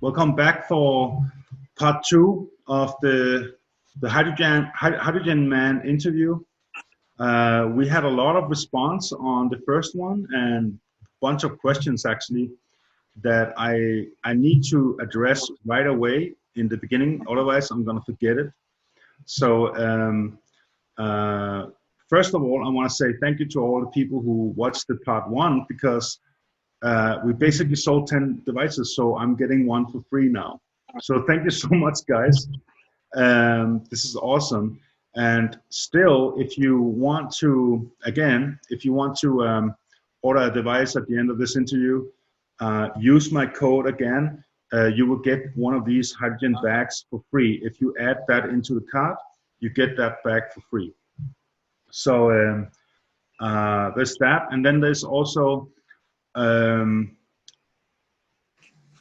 Welcome back for part two of the hydrogen man interview. We had a lot of response on the first one and a bunch of questions actually that I need to address right away in the beginning. Otherwise, I'm gonna forget it. So first of all, I want to say thank you to all the people who watched the part one because we basically sold 10 devices, so I'm getting one for free now. So thank you so much, guys. This is awesome. And still, if you want to, again, if you want to order a device at the end of this interview, use my code again. You will get one of these hydrogen bags for free. If you add that into the cart, you get that bag for free. So there's that. And then there's also,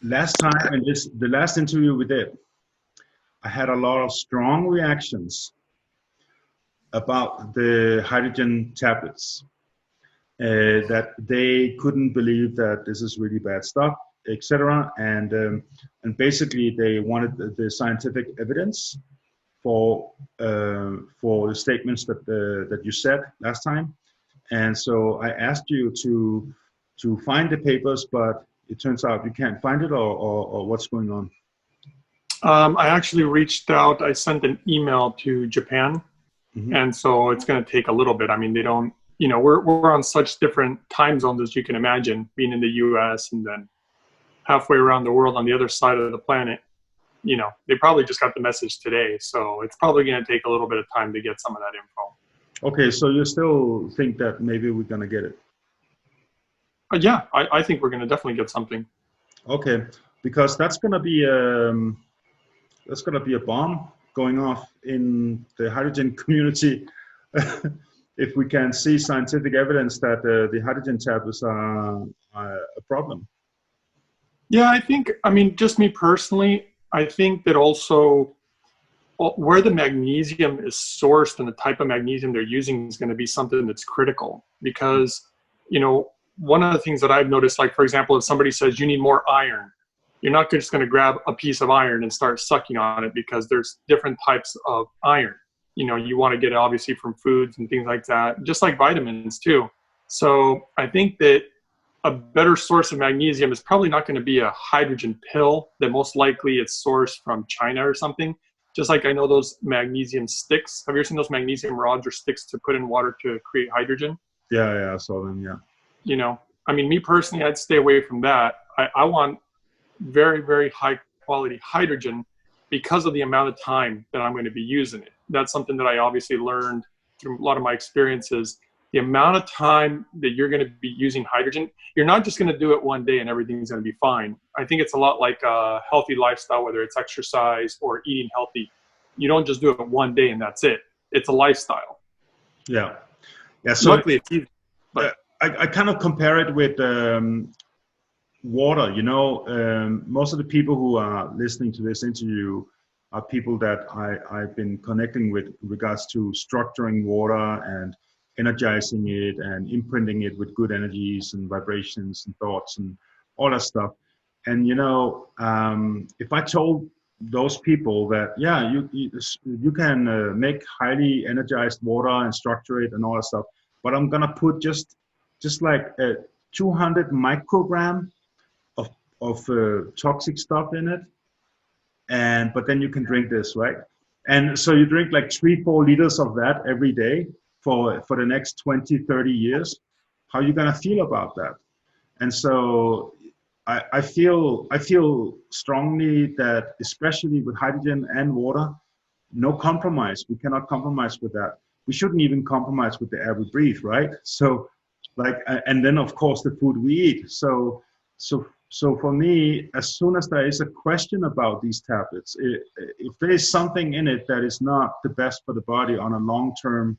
last time in the last interview we did, I had a lot of strong reactions about the hydrogen tablets, that they couldn't believe that this is really bad stuff, etc. And basically they wanted the scientific evidence for the statements that you said last time. And so I asked you to find the papers, but it turns out you can't find it, or what's going on? I actually reached out. I sent an email to Japan, and so it's going to take a little bit. I mean, they don't, you know, we're on such different time zones as you can imagine, being in the U.S. and then halfway around the world on the other side of the planet. You know, they probably just got the message today, so it's probably going to take a little bit of time to get some of that info. Okay, so you still think that maybe we're going to get it? Yeah, I think we're going to definitely get something. Okay, because that's going to be a bomb going off in the hydrogen community. If we can see scientific evidence that the hydrogen tablets are a problem. Yeah, I mean, just me personally, I think that also where the magnesium is sourced and the type of magnesium they're using is going to be something that's critical, because, you know, one of the things that I've noticed, like, for example, if somebody says you need more iron, you're not just going to grab a piece of iron and start sucking on it, because there's different types of iron. You know, you want to get it obviously from foods and things like that, just like vitamins too. So I think that a better source of magnesium is probably not going to be a hydrogen pill, that most likely it's sourced from China or something. Just like I know those magnesium sticks. Have you ever seen those magnesium rods or sticks to put in water to create hydrogen? Yeah, I saw them, yeah. You know, I mean, me personally, I'd stay away from that. I want very, very high quality hydrogen because of the amount of time that I'm going to be using it. That's something that I obviously learned through a lot of my experiences. The amount of time that you're going to be using hydrogen, you're not just going to do it one day and everything's going to be fine. I think it's a lot like a healthy lifestyle, whether it's exercise or eating healthy. You don't just do it one day and that's it. It's a lifestyle. Yeah. So luckily it's easy, but I kind of compare it with water. You know, most of the people who are listening to this interview are people that I've been connecting with in regards to structuring water and energizing it and imprinting it with good energies and vibrations and thoughts and all that stuff. And, you know, if I told those people that, yeah, you can make highly energized water and structure it and all that stuff, but I'm going to put just like 200 microgram of toxic stuff in it. But then you can drink this, right? And so you drink like 3-4 liters of that every day for the next 20-30 years. How are you gonna feel about that? And so I feel strongly that, especially with hydrogen and water, no compromise. We cannot compromise with that. We shouldn't even compromise with the air we breathe, right? So, like, and then of course the food we eat. So for me, as soon as there is a question about these tablets, if there is something in it that is not the best for the body on a long-term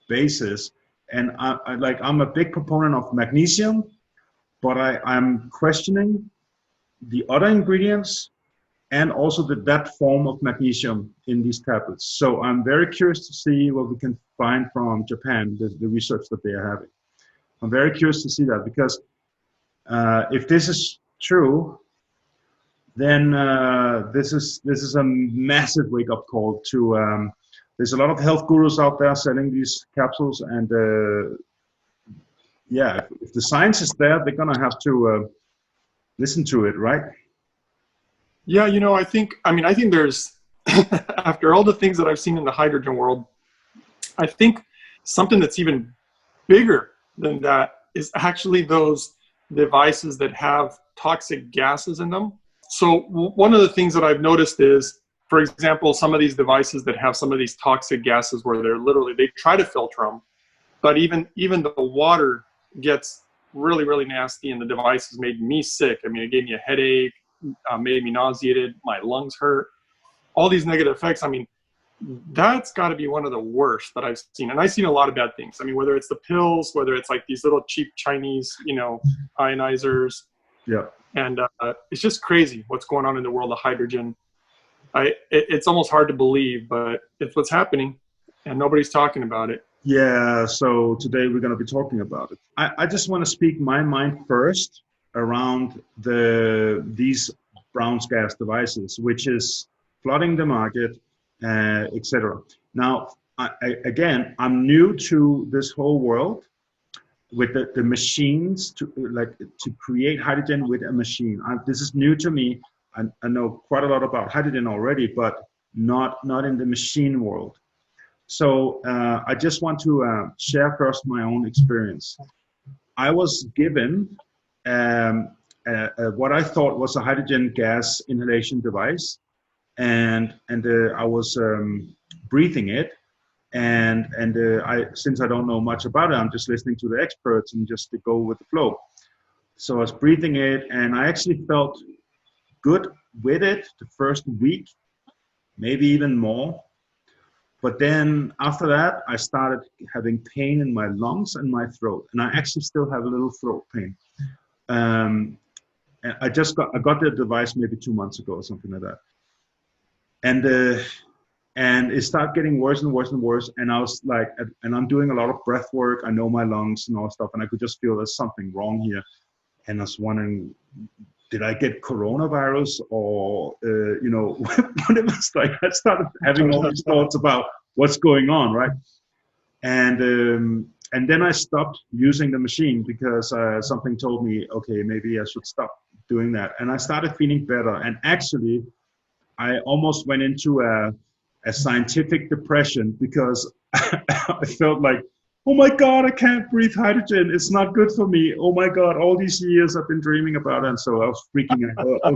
basis, and I'm a big proponent of magnesium, but I'm questioning the other ingredients and also that form of magnesium in these tablets. So I'm very curious to see what we can find from Japan, the research that they are having. I'm very curious to see that, because if this is true, then this is a massive wake up call to. There's a lot of health gurus out there selling these capsules, and yeah, if the science is there, they're gonna have to listen to it, right? Yeah, I think there's, after all the things that I've seen in the hydrogen world, I think something that's even bigger than that is actually those devices that have toxic gases in them. So one of the things that I've noticed is, for example, some of these devices that have some of these toxic gases where they try to filter them, but even the water gets really, really nasty, and the device has made me sick. I mean, it gave me a headache, made me nauseated, my lungs hurt, all these negative effects. I mean, that's got to be one of the worst that I've seen. And I've seen a lot of bad things. I mean, whether it's the pills, whether it's like these little cheap Chinese, ionizers. Yeah. And it's just crazy what's going on in the world of hydrogen. It's almost hard to believe, but it's what's happening, and nobody's talking about it. Yeah, so today we're going to be talking about it. I just want to speak my mind first around these brown gas devices, which is flooding the market, etc. Now, I'm new to this whole world with the machines to create hydrogen with a machine. This is new to me. I know quite a lot about hydrogen already, but not in the machine world. So I just want to share first my own experience. I was given what I thought was a hydrogen gas inhalation device, and I was breathing it, and since I don't know much about it, I'm just listening to the experts and just to go with the flow. So I was breathing it, and I actually felt good with it the first week, maybe even more. But then after that, I started having pain in my lungs and my throat, and I actually still have a little throat pain. And I got the device maybe 2 months ago or something like that, and it started getting worse and worse and worse. And I was like, and I'm doing a lot of breath work. I know my lungs and all stuff, and I could just feel there's something wrong here. And I was wondering, did I get coronavirus, or what it was like? I started having all these thoughts about what's going on, right? And then I stopped using the machine because something told me, okay, maybe I should stop doing that. And I started feeling better. And actually, I almost went into a scientific depression because I felt like, oh my God, I can't breathe hydrogen. It's not good for me. Oh my God, all these years I've been dreaming about it. And so I was freaking out. I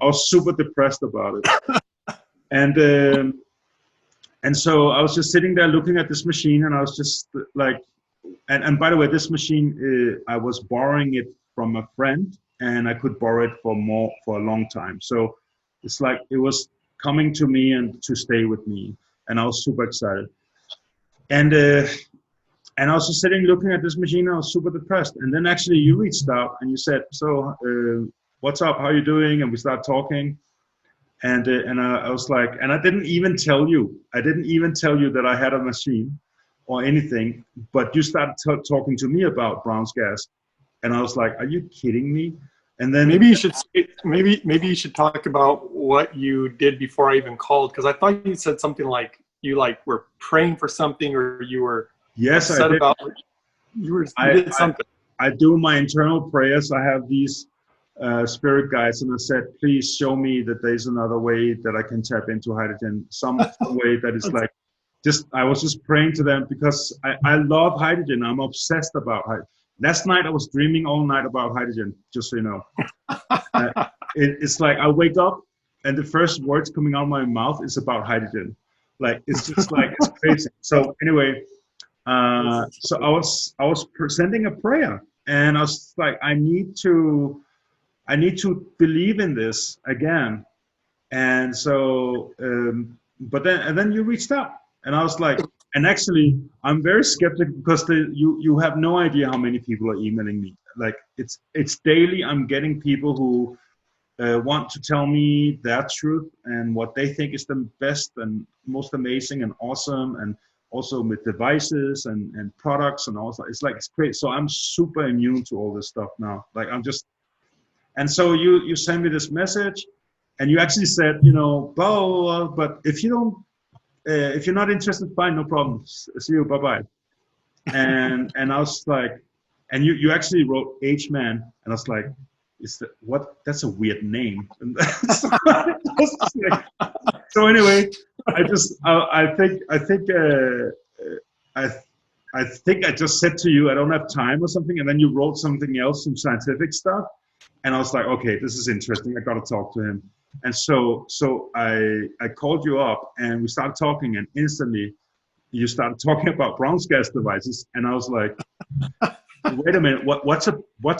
was super depressed about it. And so I was just sitting there looking at this machine, and I was just like, and by the way, this machine, I was borrowing it from a friend, and I could borrow it for a long time. So it's like it was coming to me and to stay with me. And I was super excited. And I was just sitting looking at this machine, and I was super depressed. And then actually you reached out and you said, so what's up? How are you doing? And we started talking. And I was like, and I didn't even tell you that I had a machine or anything, but you started talking to me about brown gas. And I was like, are you kidding me? And then maybe you should talk about what you did before I even called, because I thought you said something like you were praying for something, or you were upset about you did something. I do my internal prayers. I have these spirit guides, and I said, please show me that there's another way that I can tap into hydrogen, some way that is like, I was just praying to them because I love hydrogen. I'm obsessed about hydrogen. Last night I was dreaming all night about hydrogen, just so you know. It's like I wake up and the first words coming out of my mouth is about hydrogen. Like, it's just like, it's crazy. So anyway, so I was presenting a prayer, and I was like, I need to believe in this again. And so, but then you reached out, and I was like, and actually I'm very skeptical because you have no idea how many people are emailing me. Like it's daily. I'm getting people who want to tell me their truth and what they think is the best and most amazing and awesome, and also with devices and products and all that. It's great. So I'm super immune to all this stuff now. Like I'm just, and so you send me this message, and you actually said, you know, blah, blah, blah, but if you don't, if you're not interested, fine, no problem. See you, bye bye. And I was like, and you actually wrote H man, and I was like, is that what? That's a weird name. So, so anyway, I think I think I just said to you I don't have time or something, and then you wrote something else, some scientific stuff, and I was like, okay, this is interesting. I got to talk to him, and so I called you up, and we started talking, and instantly you started talking about Brown's gas devices, and I was like, wait a minute, what's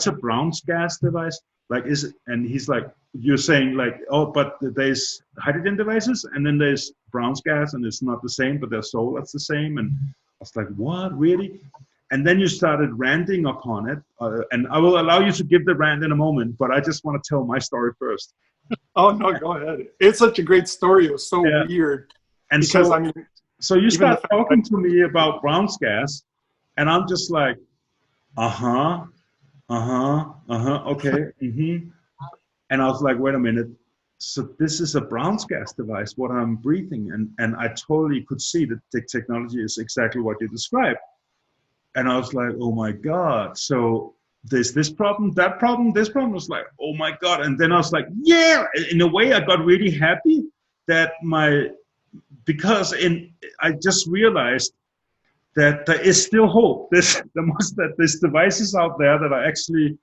a Brown's gas device? Like, is it? And he's like, you're saying like, oh, but there's hydrogen devices, and then there's Brown's gas, and it's not the same, but they're sold that's the same. And I was like, what, really? And then you started ranting upon it, and I will allow you to give the rant in a moment, but I just want to tell my story first. Oh no, go ahead. It's such a great story. It was so weird. And because, so, I mean, so you start talking to me about Brown's gas, and I'm just like, okay, And I was like, wait a minute, so this is a Brown's gas device, what I'm breathing, and I totally could see that the technology is exactly what you described. And I was like, oh my God, so there's this problem, that problem, this problem. I was like, oh my God. And then I was like, yeah, in a way I got really happy that because I just realized that there is still hope. There's devices out there that are actually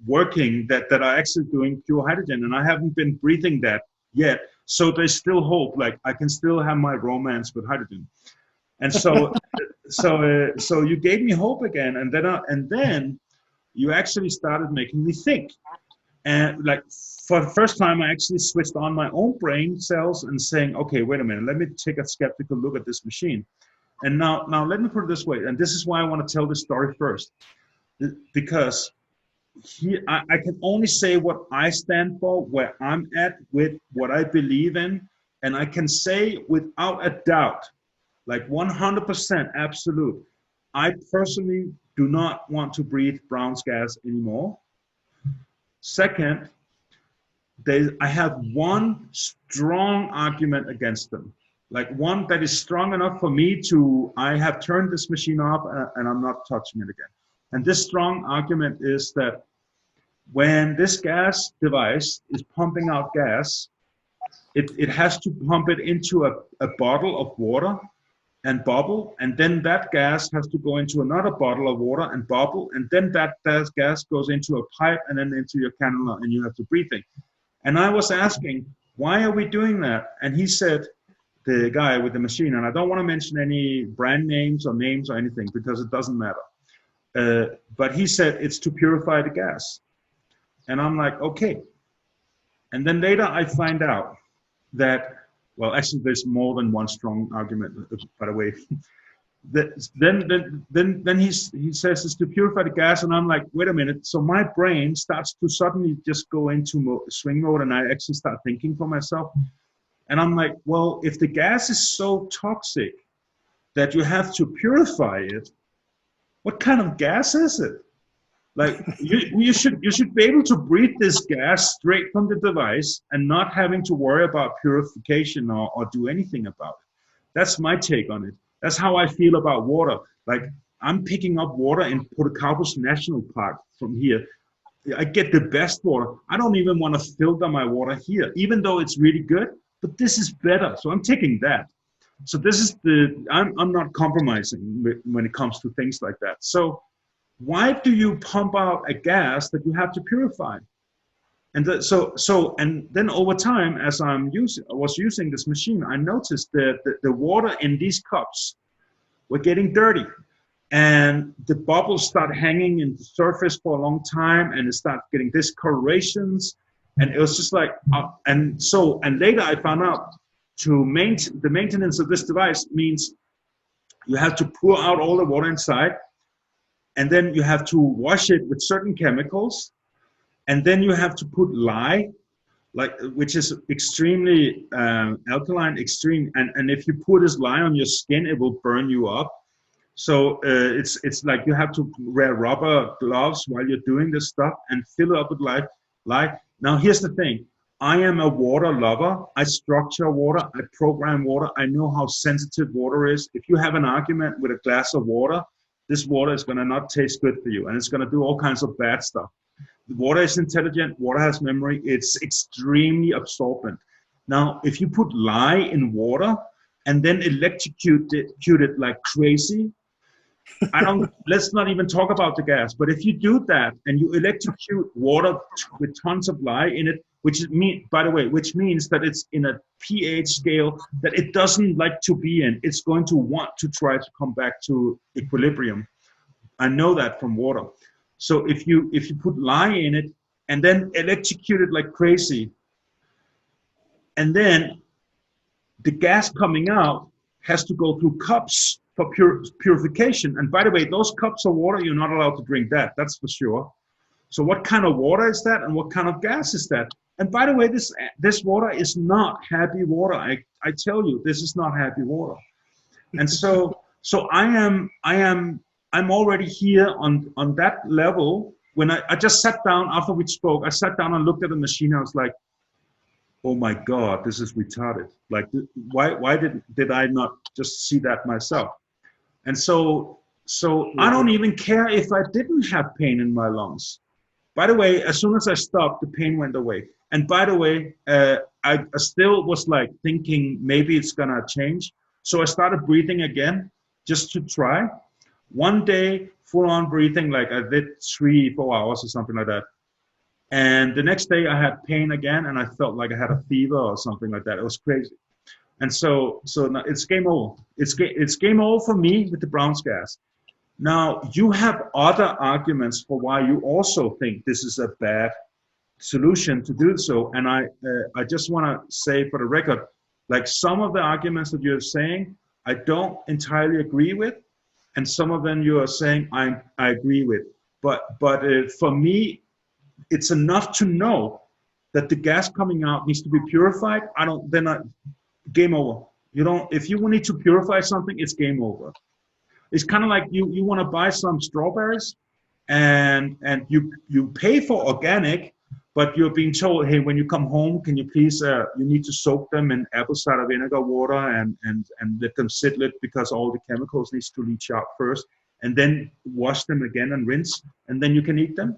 working, that are actually doing pure hydrogen, and I haven't been breathing that yet. So there's still hope. Like I can still have my romance with hydrogen. And so, so you gave me hope again, and then you actually started making me think. And like for the first time, I actually switched on my own brain cells and saying, okay, wait a minute, let me take a skeptical look at this machine. And now let me put it this way, and this is why I want to tell this story first, because I can only say what I stand for, where I'm at with what I believe in, and I can say without a doubt, like 100% absolute, I personally do not want to breathe Brown's gas anymore. Second, I have one strong argument against them. Like one that is strong enough for me I have turned this machine off and I'm not touching it again. And this strong argument is that when this gas device is pumping out gas, it has to pump it into a bottle of water and bubble, and then that gas has to go into another bottle of water and bubble, and then that gas goes into a pipe and then into your cannula, and you have to breathe it. And I was asking, why are we doing that? And he said, the guy with the machine, and I don't want to mention any brand names or names or anything because it doesn't matter. But he said it's to purify the gas. And I'm like, okay. And then later I find out that, well, actually there's more than one strong argument, by the way. Then he says it's to purify the gas, and I'm like, wait a minute. So my brain starts to suddenly just go into swing mode, and I actually start thinking for myself. And I'm like, well, if the gas is so toxic that you have to purify it, what kind of gas is it? Like you should be able to breathe this gas straight from the device and not having to worry about purification or do anything about it. That's my take on it. That's how I feel about water. Like I'm picking up water in Portucapos National Park from here. I get the best water. I don't even want to filter my water here, even though it's really good. But this is better, so I'm taking that. So this is I'm not compromising when it comes to things like that. So why do you pump out a gas that you have to purify? And and then over time, as I was using this machine, I noticed that the water in these cups were getting dirty, and the bubbles start hanging in the surface for a long time, and it started getting discolorations. And it was just like, and later I found out the maintenance of this device means you have to pour out all the water inside, and then you have to wash it with certain chemicals, and then you have to put lye, which is extremely alkaline, and if you put this lye on your skin, it will burn you up. So it's like you have to wear rubber gloves while you're doing this stuff and fill it up with lye. Now here's the thing. I am a water lover. I structure water. I program water. I know how sensitive water is. If you have an argument with a glass of water, this water is going to not taste good for you, and it's going to do all kinds of bad stuff. Water is intelligent. Water has memory. It's extremely absorbent. Now, if you put lye in water and then electrocute it like crazy, let's not even talk about the gas. But if you do that and you electrocute water with tons of lye in it, which means that it's in a pH scale that it doesn't like to be in, it's going to want to try to come back to equilibrium. I know that from water. So if you put lye in it and then electrocute it like crazy, and then the gas coming out has to go through cups for purification. And by the way, those cups of water, you're not allowed to drink that. That's for sure. So what kind of water is that, and what kind of gas is that? And by the way, this water is not happy water. I tell you, this is not happy water. And so I'm already here on that level. When I just sat down after we spoke, I sat down and looked at the machine. I was like, oh my God, this is retarded. Like, why did I not just see that myself? And so I don't even care if I didn't have pain in my lungs. By the way, as soon as I stopped, the pain went away. And by the way, I still was like thinking maybe it's gonna change. So I started breathing again, just to try. One day, full on breathing, like I did 3-4 hours or something like that. And the next day I had pain again, and I felt like I had a fever or something like that. It was crazy. And so now it's game over. It's game over for me with the Brown's gas. Now, you have other arguments for why you also think this is a bad solution to do so. And I just want to say for the record, like some of the arguments that you're saying, I don't entirely agree with. And some of them you are saying I agree with. But for me, it's enough to know that the gas coming out needs to be purified. Game over. If you need to purify something, it's game over. It's kind of like you want to buy some strawberries and you pay for organic, but you're being told, hey, when you come home, can you please, you need to soak them in apple cider vinegar water and let them sit lit because all the chemicals needs to leach out first, and then wash them again and rinse, and then you can eat them.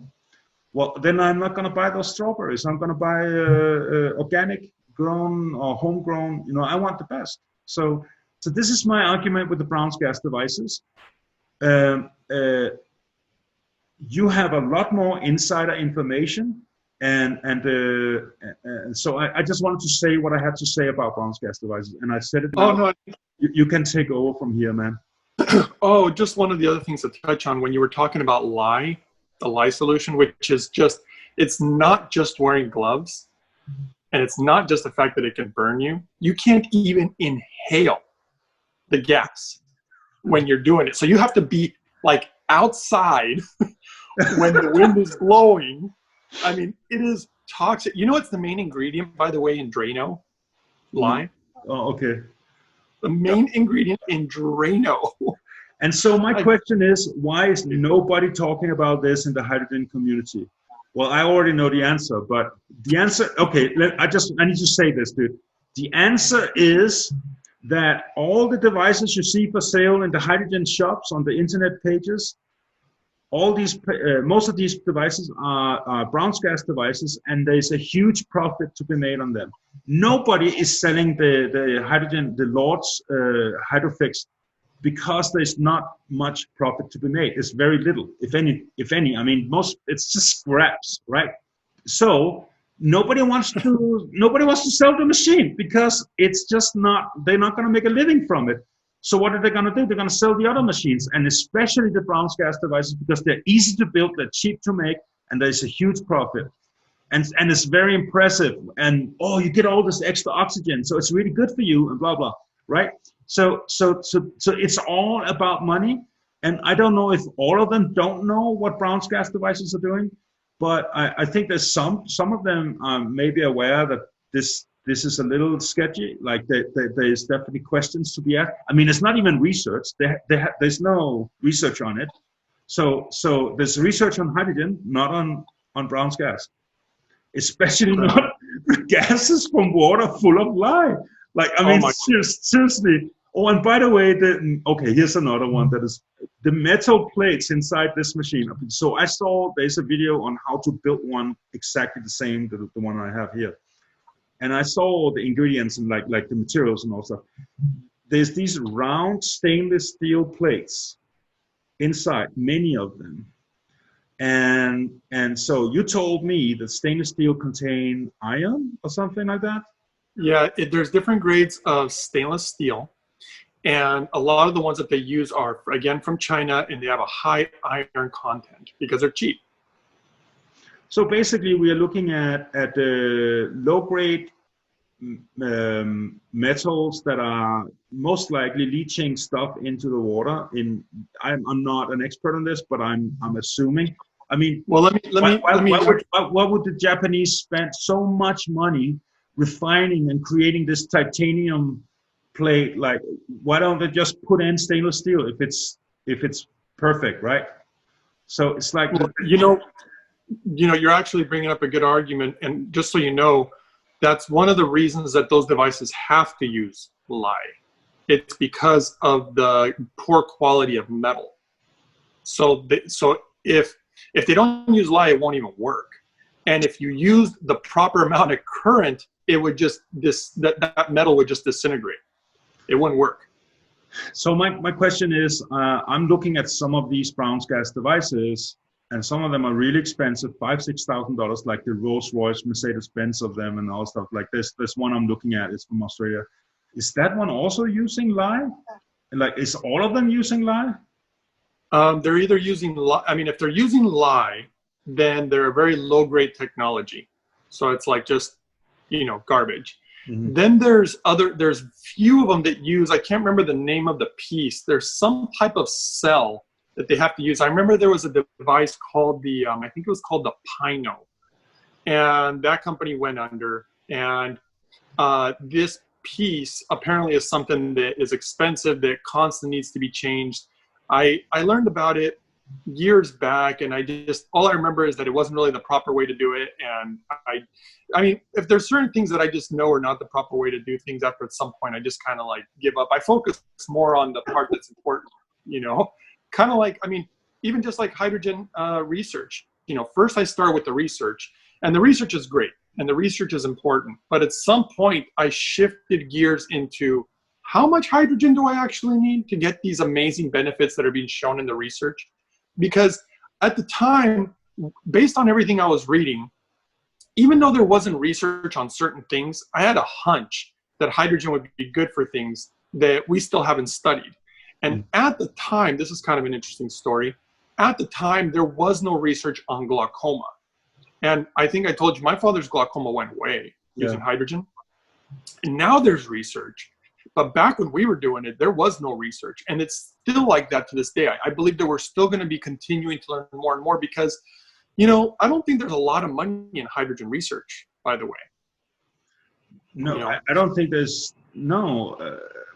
Well, then I'm not going to buy those strawberries. I'm going to buy organic grown or homegrown. I want the best. So this is my argument with the Brown's gas devices. You have a lot more insider information, and so I just wanted to say what I had to say about Brown's gas devices, and I said it now. No. You can take over from here, man. Oh, just one of the other things to touch on when you were talking about lye, the lye solution, which is it's not just wearing gloves, and it's not just the fact that it can burn you. You can't even inhale the gas when you're doing it. So you have to be like outside when the wind is blowing. I mean, it is toxic. You know what's the main ingredient, by the way, in Drano? Lye. Oh, okay. The main ingredient in Drano. And so my question is, why is nobody talking about this in the hydrogen community? Well, I already know the answer, but the answer, okay, I need to say this, dude. The answer is that all the devices you see for sale in the hydrogen shops on the internet pages, most of these devices are Brown's gas devices, and there's a huge profit to be made on them. Nobody is selling the hydrogen, the Lord's Hydrofix, because there's not much profit to be made. It's very little, if any. I mean, it's just scraps, right? So nobody wants to sell the machine because it's just they're not going to make a living from it. So what are they going to do? They're going to sell the other machines, and especially the Brown's gas devices, because they're easy to build, they're cheap to make, and there's a huge profit. And it's very impressive. And you get all this extra oxygen, so it's really good for you, and blah blah, right? So it's all about money. And I don't know if all of them don't know what Brown's gas devices are doing, but I think there's some of them may be aware that this is a little sketchy. Like there's definitely questions to be asked. I mean, it's not even research. There's no research on it. So there's research on hydrogen, not on Brown's gas, especially not gases from water full of lye. Like, I mean, seriously. Oh, and by the way, okay, here's another one that is the metal plates inside this machine. So I saw there's a video on how to build one exactly the same, the one I have here. And I saw the ingredients and like the materials and all stuff. There's these round stainless steel plates inside, many of them. And so you told me that stainless steel contain iron or something like that? Yeah, there's different grades of stainless steel. And a lot of the ones that they use are, again, from China, and they have a high iron content because they're cheap. So basically, we are looking at low-grade metals that are most likely leaching stuff into the water. I'm not an expert on this, but I'm assuming. I mean, well, let me. Why would the Japanese spend so much money refining and creating this titanium plate? Like, why don't they just put in stainless steel if it's perfect, right? So it's like, well, you're actually bringing up a good argument, and just so you know, that's one of the reasons that those devices have to use lye. It's because of the poor quality of metal. So if they don't use lye, it won't even work. And if you use the proper amount of current, it would just that metal would just disintegrate. It wouldn't work. So my question is, I'm looking at some of these brown gas devices, and some of them are really expensive, $5,000-$6,000, like the Rolls-Royce, Mercedes-Benz of them and all stuff like this. This one I'm looking at is from Australia. Is that one also using lye? Like, is all of them using lye? They're either using lye. I mean, if they're using lye, then they're a very low-grade technology. So it's like just, garbage. Mm-hmm. Then there's few of them that use, I can't remember the name of the piece. There's some type of cell that they have to use. I remember there was a device called I think it was called the Pino. And that company went under. And this piece apparently is something that is expensive, that constantly needs to be changed. I learned about it years back, and all I remember is that it wasn't really the proper way to do it. And I mean, if there's certain things that I just know are not the proper way to do things, after at some point I just kind of like give up. I focus more on the part that's important, kind of like, I mean, even just like hydrogen research, first I start with the research, and the research is great and the research is important. But at some point I shifted gears into, how much hydrogen do I actually need to get these amazing benefits that are being shown in the research? Because at the time, based on everything I was reading, even though there wasn't research on certain things, I had a hunch that hydrogen would be good for things that we still haven't studied. And at the time, this is kind of an interesting story. At the time, there was no research on glaucoma. And I think I told you, my father's glaucoma went away using hydrogen. And now there's research. But back when we were doing it, there was no research. And it's still like that to this day. I believe that we're still going to be continuing to learn more and more because, I don't think there's a lot of money in hydrogen research, by the way. No, I don't think there's,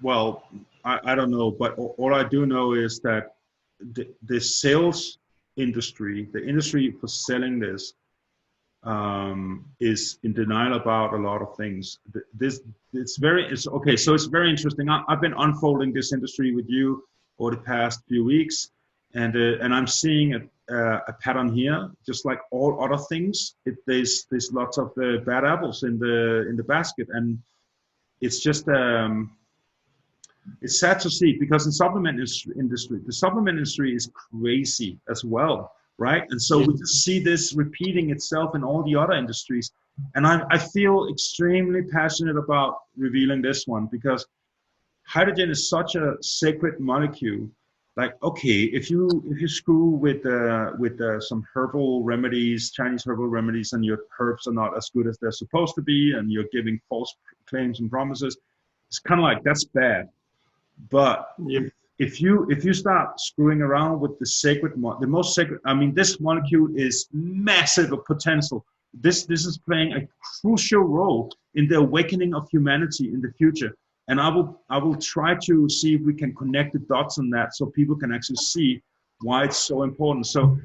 well, I don't know. But all I do know is that the sales industry, the industry for selling this, is in denial about a lot of things. It's very interesting. I've been unfolding this industry with you over the past few weeks, and I'm seeing a pattern here. Just like all other things, there's lots of bad apples in the basket, and it's just it's sad to see, because the supplement industry is crazy as well. Right? And so we just see this repeating itself in all the other industries. And I feel extremely passionate about revealing this one, because hydrogen is such a sacred molecule. Like, okay, if you screw with some herbal remedies, Chinese herbal remedies, and your herbs are not as good as they're supposed to be, and you're giving false claims and promises, it's kind of like, that's bad. But if you start screwing around with the most sacred, I mean, this molecule is massive of potential. This is playing a crucial role in the awakening of humanity in the future. And I will try to see if we can connect the dots on that, so people can actually see why it's so important. So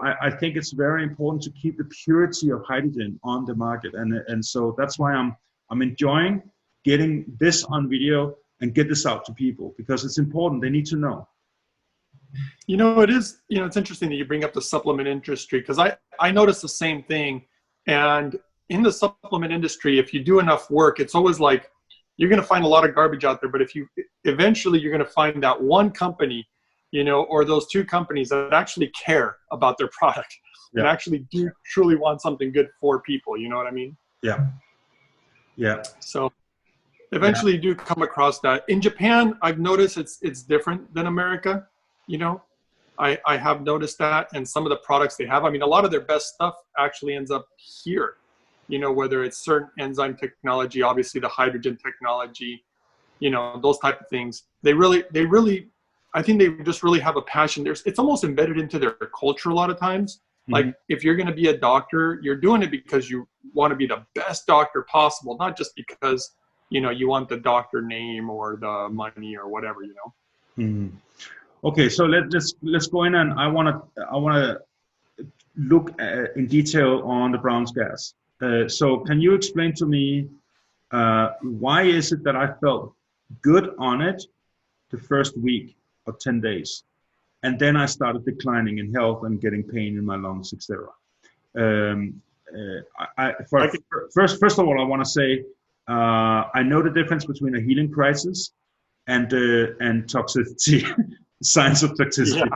I think it's very important to keep the purity of hydrogen on the market, and so that's why I'm enjoying getting this on video and get this out to people, because it's important. They need to know. You know, it is, you know, it's interesting that you bring up the supplement industry, because I noticed the same thing. And in the supplement industry, if you do enough work, it's always like, you're going to find a lot of garbage out there, but if you eventually you're going to find that one company, you know, or those two companies that actually care about their product and actually do truly want something good for people. You know what I mean? Yeah. Yeah. So eventually you do come across that. In Japan, I've noticed it's different than America. You know, I have noticed that, and some of the products they have, I mean, a lot of their best stuff actually ends up here, you know, whether it's certain enzyme technology, obviously the hydrogen technology, you know, those type of things. They really, I think they just really have a passion. It's almost embedded into their culture a lot of times. Like if you're going to be a doctor, you're doing it because you want to be the best doctor possible, not just because, you know, you want the doctor name or the money or whatever, you know. Okay, so let's go in, and I want to look in detail on the Brown's gas. So can you explain to me why is it that I felt good on it the first week or 10 days, and then I started declining in health and getting pain in my lungs, etc. First of all, I want to say I know the difference between a healing crisis and toxicity, signs of toxicity.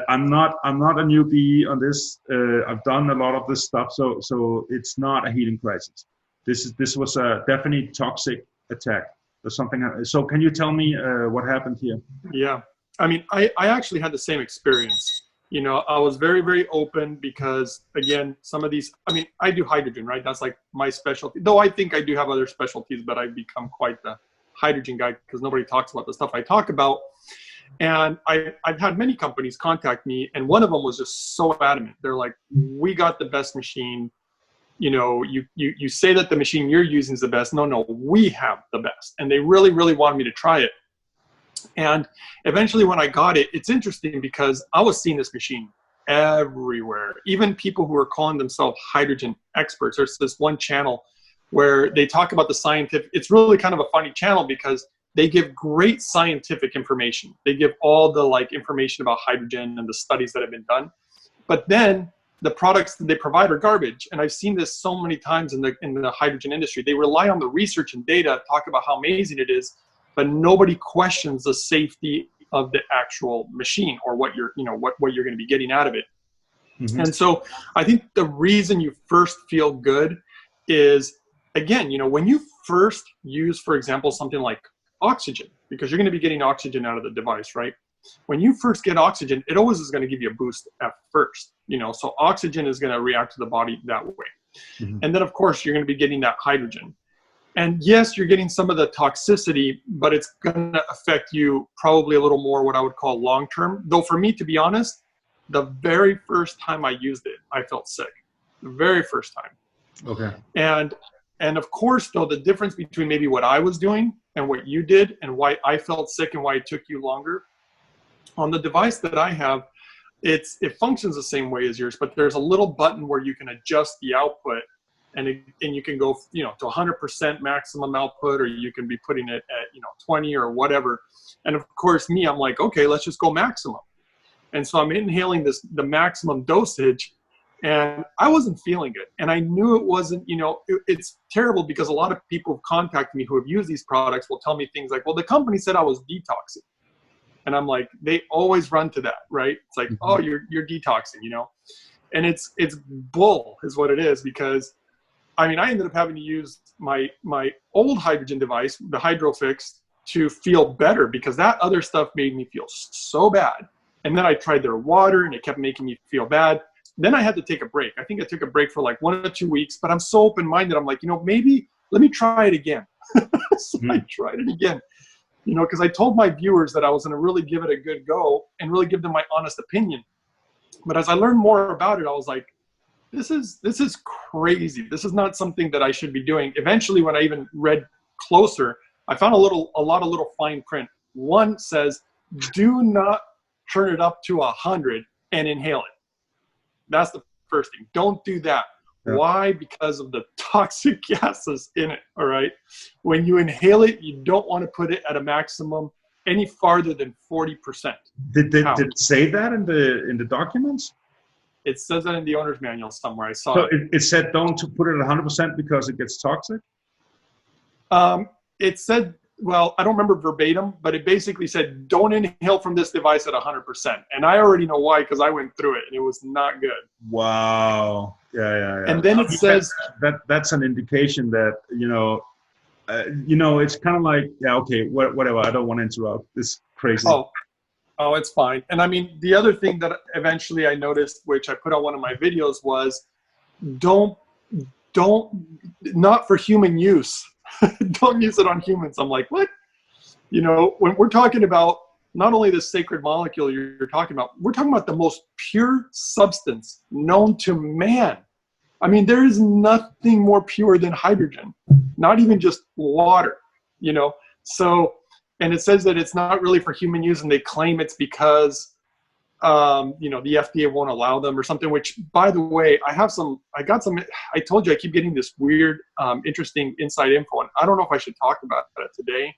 I'm not a newbie on this. I've done a lot of this stuff, so it's not a healing crisis. This was a definitely toxic attack or something. So can you tell me what happened here? Yeah, I mean, I actually had the same experience. You know, I was very, very open because, again, some of these, I mean, I do hydrogen, right? That's like my specialty. Though I think I do have other specialties, but I've become quite the hydrogen guy because nobody talks about the stuff I talk about. And I've had many companies contact me, and one of them was just so adamant. They're like, we got the best machine. You know, you say that the machine you're using is the best. No, we have the best. And they really, really wanted me to try it. And eventually when I got it, it's interesting because I was seeing this machine everywhere. Even people who are calling themselves hydrogen experts. There's this one channel where they talk about the scientific. It's really kind of a funny channel because they give great scientific information. They give all the like information about hydrogen and the studies that have been done. But then the products that they provide are garbage. And I've seen this so many times in the hydrogen industry. They rely on the research and data, talk about how amazing it is, but nobody questions the safety of the actual machine or what you're going to be getting out of it. And so I think the reason you first feel good is, again, you know, when you first use, for example, something like oxygen, because you're going to be getting oxygen out of the device, right? When you first get oxygen, it always is going to give you a boost at first, you know, so oxygen is going to react to the body that way. And then of course you're going to be getting that hydrogen. And yes, you're getting some of the toxicity, but it's going to affect you probably a little more what I would call long-term. Though for me, to be honest, the very first time I used it, I felt sick. The very first time. Okay. And of course, though, the difference between maybe what I was doing and what you did and why I felt sick and why it took you longer, on the device that I have, it functions the same way as yours, but there's a little button where you can adjust the output, and you can go, you know, to 100% maximum output, or you can be putting it at, you know, 20 or whatever. And of course, me, I'm like, okay, let's just go maximum. And so I'm inhaling the maximum dosage, and I wasn't feeling it. And I knew it wasn't, you know, it's terrible because a lot of people who contact me who have used these products will tell me things like, well, the company said I was detoxing. And I'm like, they always run to that, right? It's like, oh, you're detoxing, you know? And it's bull is what it is, because I mean, I ended up having to use my old hydrogen device, the HydroFix, to feel better because that other stuff made me feel so bad. And then I tried their water and it kept making me feel bad. Then I had to take a break. I think I took a break for like 1 or 2 weeks, but I'm so open-minded. I'm like, you know, maybe let me try it again. So I tried it again, you know, because I told my viewers that I was going to really give it a good go and really give them my honest opinion. But as I learned more about it, I was like, this is crazy. This is not something that I should be doing. Eventually, when I even read closer, I found a lot of little fine print. One says, do not turn it up to 100 and inhale it. That's the first thing. Don't do that. Yeah. Why? Because of the toxic gases in it, all right? When you inhale it, you don't want to put it at a maximum any farther than 40%. Did it say that in the documents? It says that in the owner's manual somewhere. I saw it. So it said don't to put it at 100% because it gets toxic? It said, well, I don't remember verbatim, but it basically said don't inhale from this device at 100%. And I already know why, because I went through it and it was not good. Wow. Yeah. And then it says that's an indication that, it's kind of like, yeah, okay, whatever. I don't want to interrupt. This crazy. Oh, it's fine. And I mean, the other thing that eventually I noticed, which I put on one of my videos, was don't not for human use. Don't use it on humans. I'm like, what? When we're talking about not only the sacred molecule you're talking about, we're talking about the most pure substance known to man. I mean, there is nothing more pure than hydrogen, not even just water, So, and it says that it's not really for human use, and they claim it's because, the FDA won't allow them or something, which, by the way, I told you I keep getting this weird, interesting inside info, and I don't know if I should talk about that today,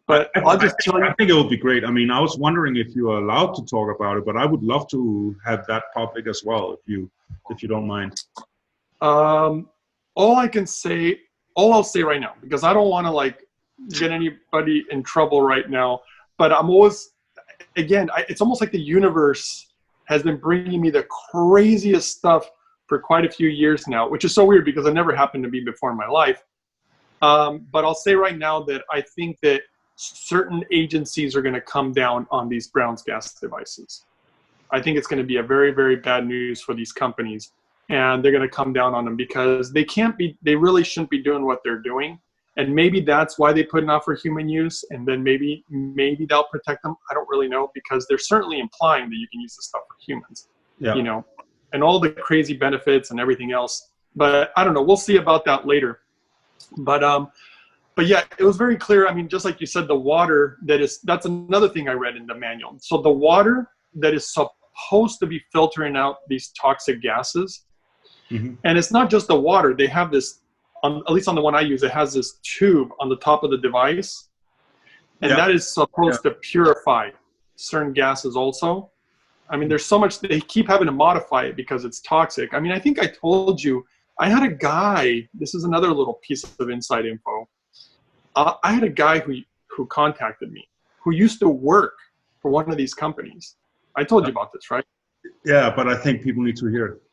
but I'll just tell you. I think it would be great. I mean, I was wondering if you are allowed to talk about it, but I would love to have that public as well, if you don't mind. All I'll say right now, because I don't want to get anybody in trouble right now, but I'm always, again, it's almost like the universe has been bringing me the craziest stuff for quite a few years now, which is so weird because it never happened to me before in my life. But I'll say right now that I think that certain agencies are going to come down on these Brown's gas devices. I think it's going to be a very, very bad news for these companies, and they're going to come down on them because they really shouldn't be doing what they're doing. And maybe that's why they put it out for human use, and then maybe they'll protect them. I don't really know, because they're certainly implying that you can use this stuff for humans, and all the crazy benefits and everything else. But I don't know. We'll see about that later. But yeah, it was very clear. I mean, just like you said, the water that's another thing I read in the manual. So the water that is supposed to be filtering out these toxic gases, and it's not just the water. They have this. At least on the one I use, it has this tube on the top of the device, and that is supposed to purify certain gases also. I mean, there's so much, they keep having to modify it because it's toxic. I mean, I think I told you, I had a guy, this is another little piece of inside info. I had a guy who contacted me, who used to work for one of these companies. I told you about this, right? Yeah, but I think people need to hear it.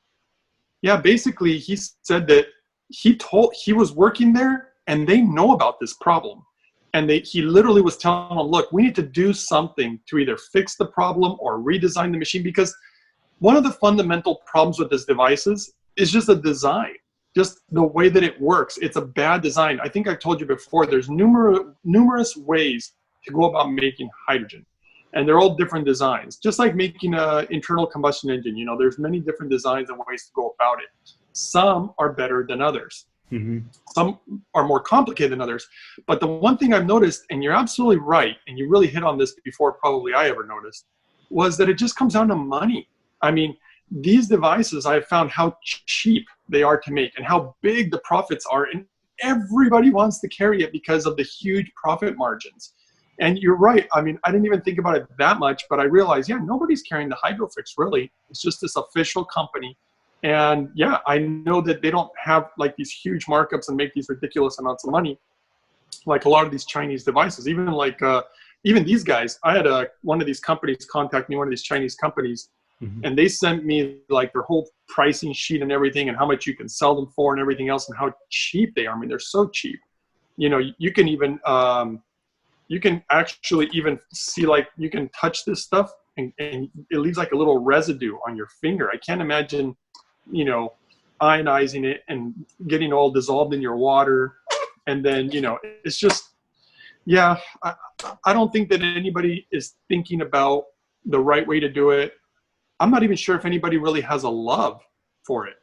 Yeah, basically, he said that he was working there and they know about this problem, and he literally was telling them, look, we need to do something to either fix the problem or redesign the machine, because one of the fundamental problems with these devices is just a design, just the way that it works. It's a bad design. I think I told you before, there's numerous ways to go about making hydrogen, and they're all different designs, just like making an internal combustion engine. There's many different designs and ways to go about it. Some are better than others. Some are more complicated than others. But the one thing I've noticed, and you're absolutely right, and you really hit on this before probably I ever noticed, was that it just comes down to money. I mean, these devices, I've found how cheap they are to make and how big the profits are, and everybody wants to carry it because of the huge profit margins. And you're right. I mean, I didn't even think about it that much, but I realized, nobody's carrying the HydroFix, really. It's just this official company. And yeah, I know that they don't have these huge markups and make these ridiculous amounts of money like a lot of these Chinese devices. Even even these guys, I had one of these companies contact me, one of these Chinese companies, and they sent me their whole pricing sheet and everything, and how much you can sell them for and everything else, and how cheap they are. I mean, they're so cheap. You can even you can actually even see you can touch this stuff and it leaves a little residue on your finger. I can't imagine ionizing it and getting all dissolved in your water. And then, it's just, I don't think that anybody is thinking about the right way to do it. I'm not even sure if anybody really has a love for it.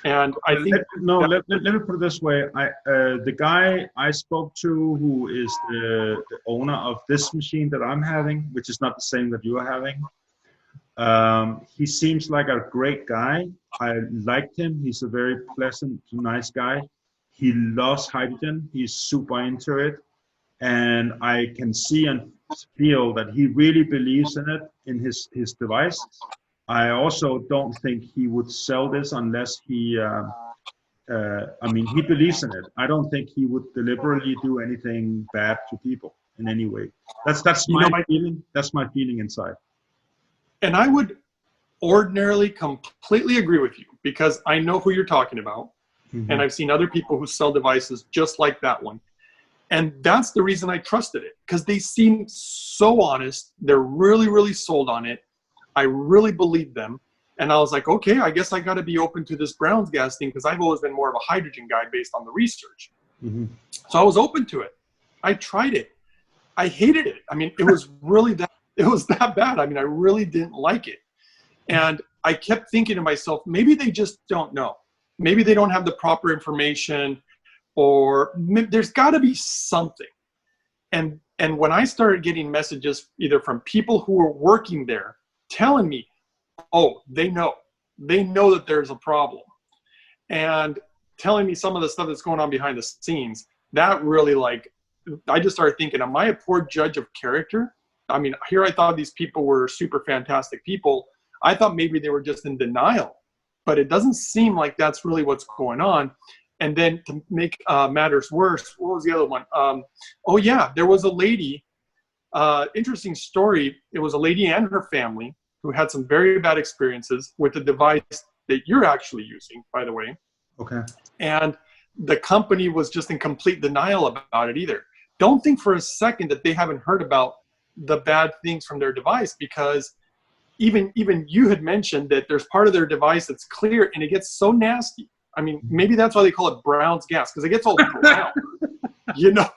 And I think let me put it this way. The guy I spoke to, who is the owner of this machine that I'm having, which is not the same that you are having, He seems like a great guy. I liked him. He's a very pleasant, nice guy. He loves hydrogen. He's super into it. And I can see and feel that he really believes in it, in his device. I also don't think he would sell this unless I mean, he believes in it. I don't think he would deliberately do anything bad to people in any way. That's my feeling. That's my feeling inside. And I would ordinarily completely agree with you, because I know who you're talking about. Mm-hmm. And I've seen other people who sell devices just like that one. And that's the reason I trusted it, because they seem so honest. They're really, really sold on it. I really believe them. And I was like, okay, I guess I got to be open to this Brown's gas thing, because I've always been more of a hydrogen guy based on the research. Mm-hmm. So I was open to it. I tried it. I hated it. I mean, it was that bad. I mean, I really didn't like it. And I kept thinking to myself, maybe they just don't know. Maybe they don't have the proper information, or there's got to be something. And when I started getting messages either from people who were working there telling me, oh, they know that there's a problem, and telling me some of the stuff that's going on behind the scenes, that really, like, I just started thinking, am I a poor judge of character? I mean, here I thought these people were super fantastic people. I thought maybe they were just in denial, but it doesn't seem like that's really what's going on. And then to make matters worse, what was the other one? Oh yeah, there was a lady, interesting story. It was a lady and her family who had some very bad experiences with the device that you're actually using, by the way. Okay. And the company was just in complete denial about it either. Don't think for a second that they haven't heard about the bad things from their device, because even you had mentioned that there's part of their device that's clear and it gets so nasty. I mean, maybe that's why they call it Brown's gas, because it gets all brown. You know,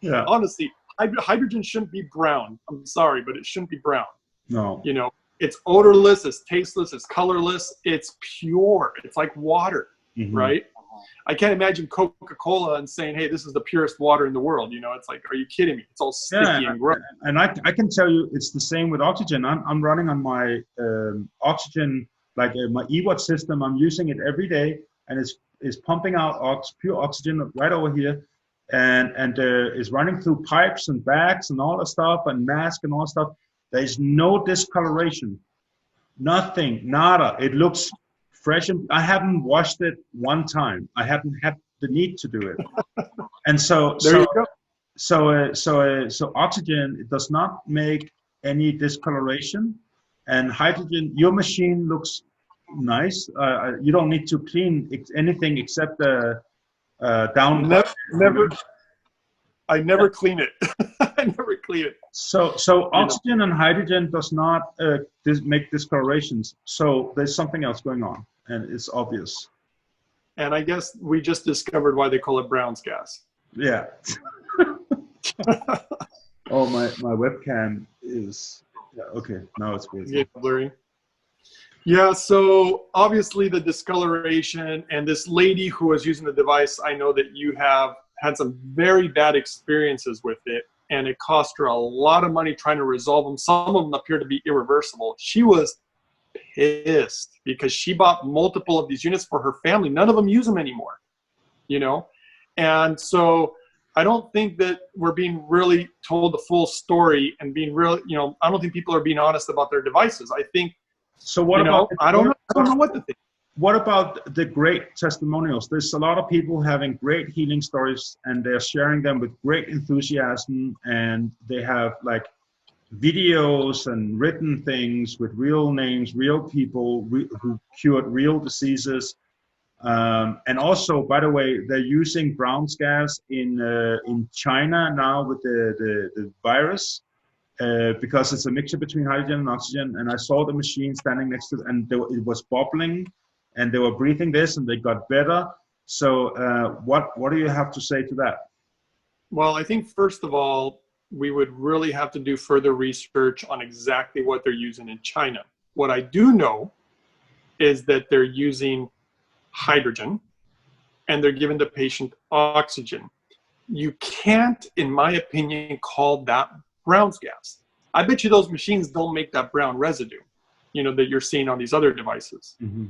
yeah. Honestly, hydrogen shouldn't be brown. I'm sorry, but it shouldn't be brown. No. You know, it's odorless, it's tasteless, it's colorless, it's pure. It's like water, mm-hmm. right? I can't imagine Coca-Cola and saying, hey, this is the purest water in the world. You know, it's like, are you kidding me? It's all sticky and gross. And I can tell you it's the same with oxygen. I'm running on my oxygen, like my EWAT system. I'm using it every day, and it's pumping out pure oxygen right over here. And it's running through pipes and bags and all that stuff, and mask and all that stuff. There's no discoloration. Nothing, nada. It looks fresh, and I haven't washed it one time. I haven't had the need to do it. And so oxygen, it does not make any discoloration, and hydrogen, your machine looks nice. You don't need to clean anything except the down. I never clean it. I never clean it. So oxygen and hydrogen does not make discolorations. So there's something else going on, and it's obvious. And I guess we just discovered why they call it Brown's gas. Yeah. Oh, my webcam is, yeah, okay, now it's good. Yeah, blurry. Yeah, so obviously the discoloration, and this lady who was using the device, I know that you have had some very bad experiences with it, and it cost her a lot of money trying to resolve them. Some of them appear to be irreversible. She was pissed because she bought multiple of these units for her family. None of them use them anymore, you know? And so I don't think that we're being really told the full story and being real, you know, I don't think people are being honest about their devices. I think, so what about, I don't know what to think. What about the great testimonials? There's a lot of people having great healing stories, and they're sharing them with great enthusiasm, and they have like videos and written things with real names, real people who cured real diseases. And also, by the way, they're using Brown's gas in China now with the virus, because it's a mixture between hydrogen and oxygen. And I saw the machine standing next to it, and it was bubbling, and they were breathing this, and they got better. So what do you have to say to that? Well, I think first of all, we would really have to do further research on exactly what they're using in China. What I do know is that they're using hydrogen, and they're giving the patient oxygen. You can't, in my opinion, call that Brown's gas. I bet you those machines don't make that brown residue. that you're seeing on these other devices. Mm-hmm.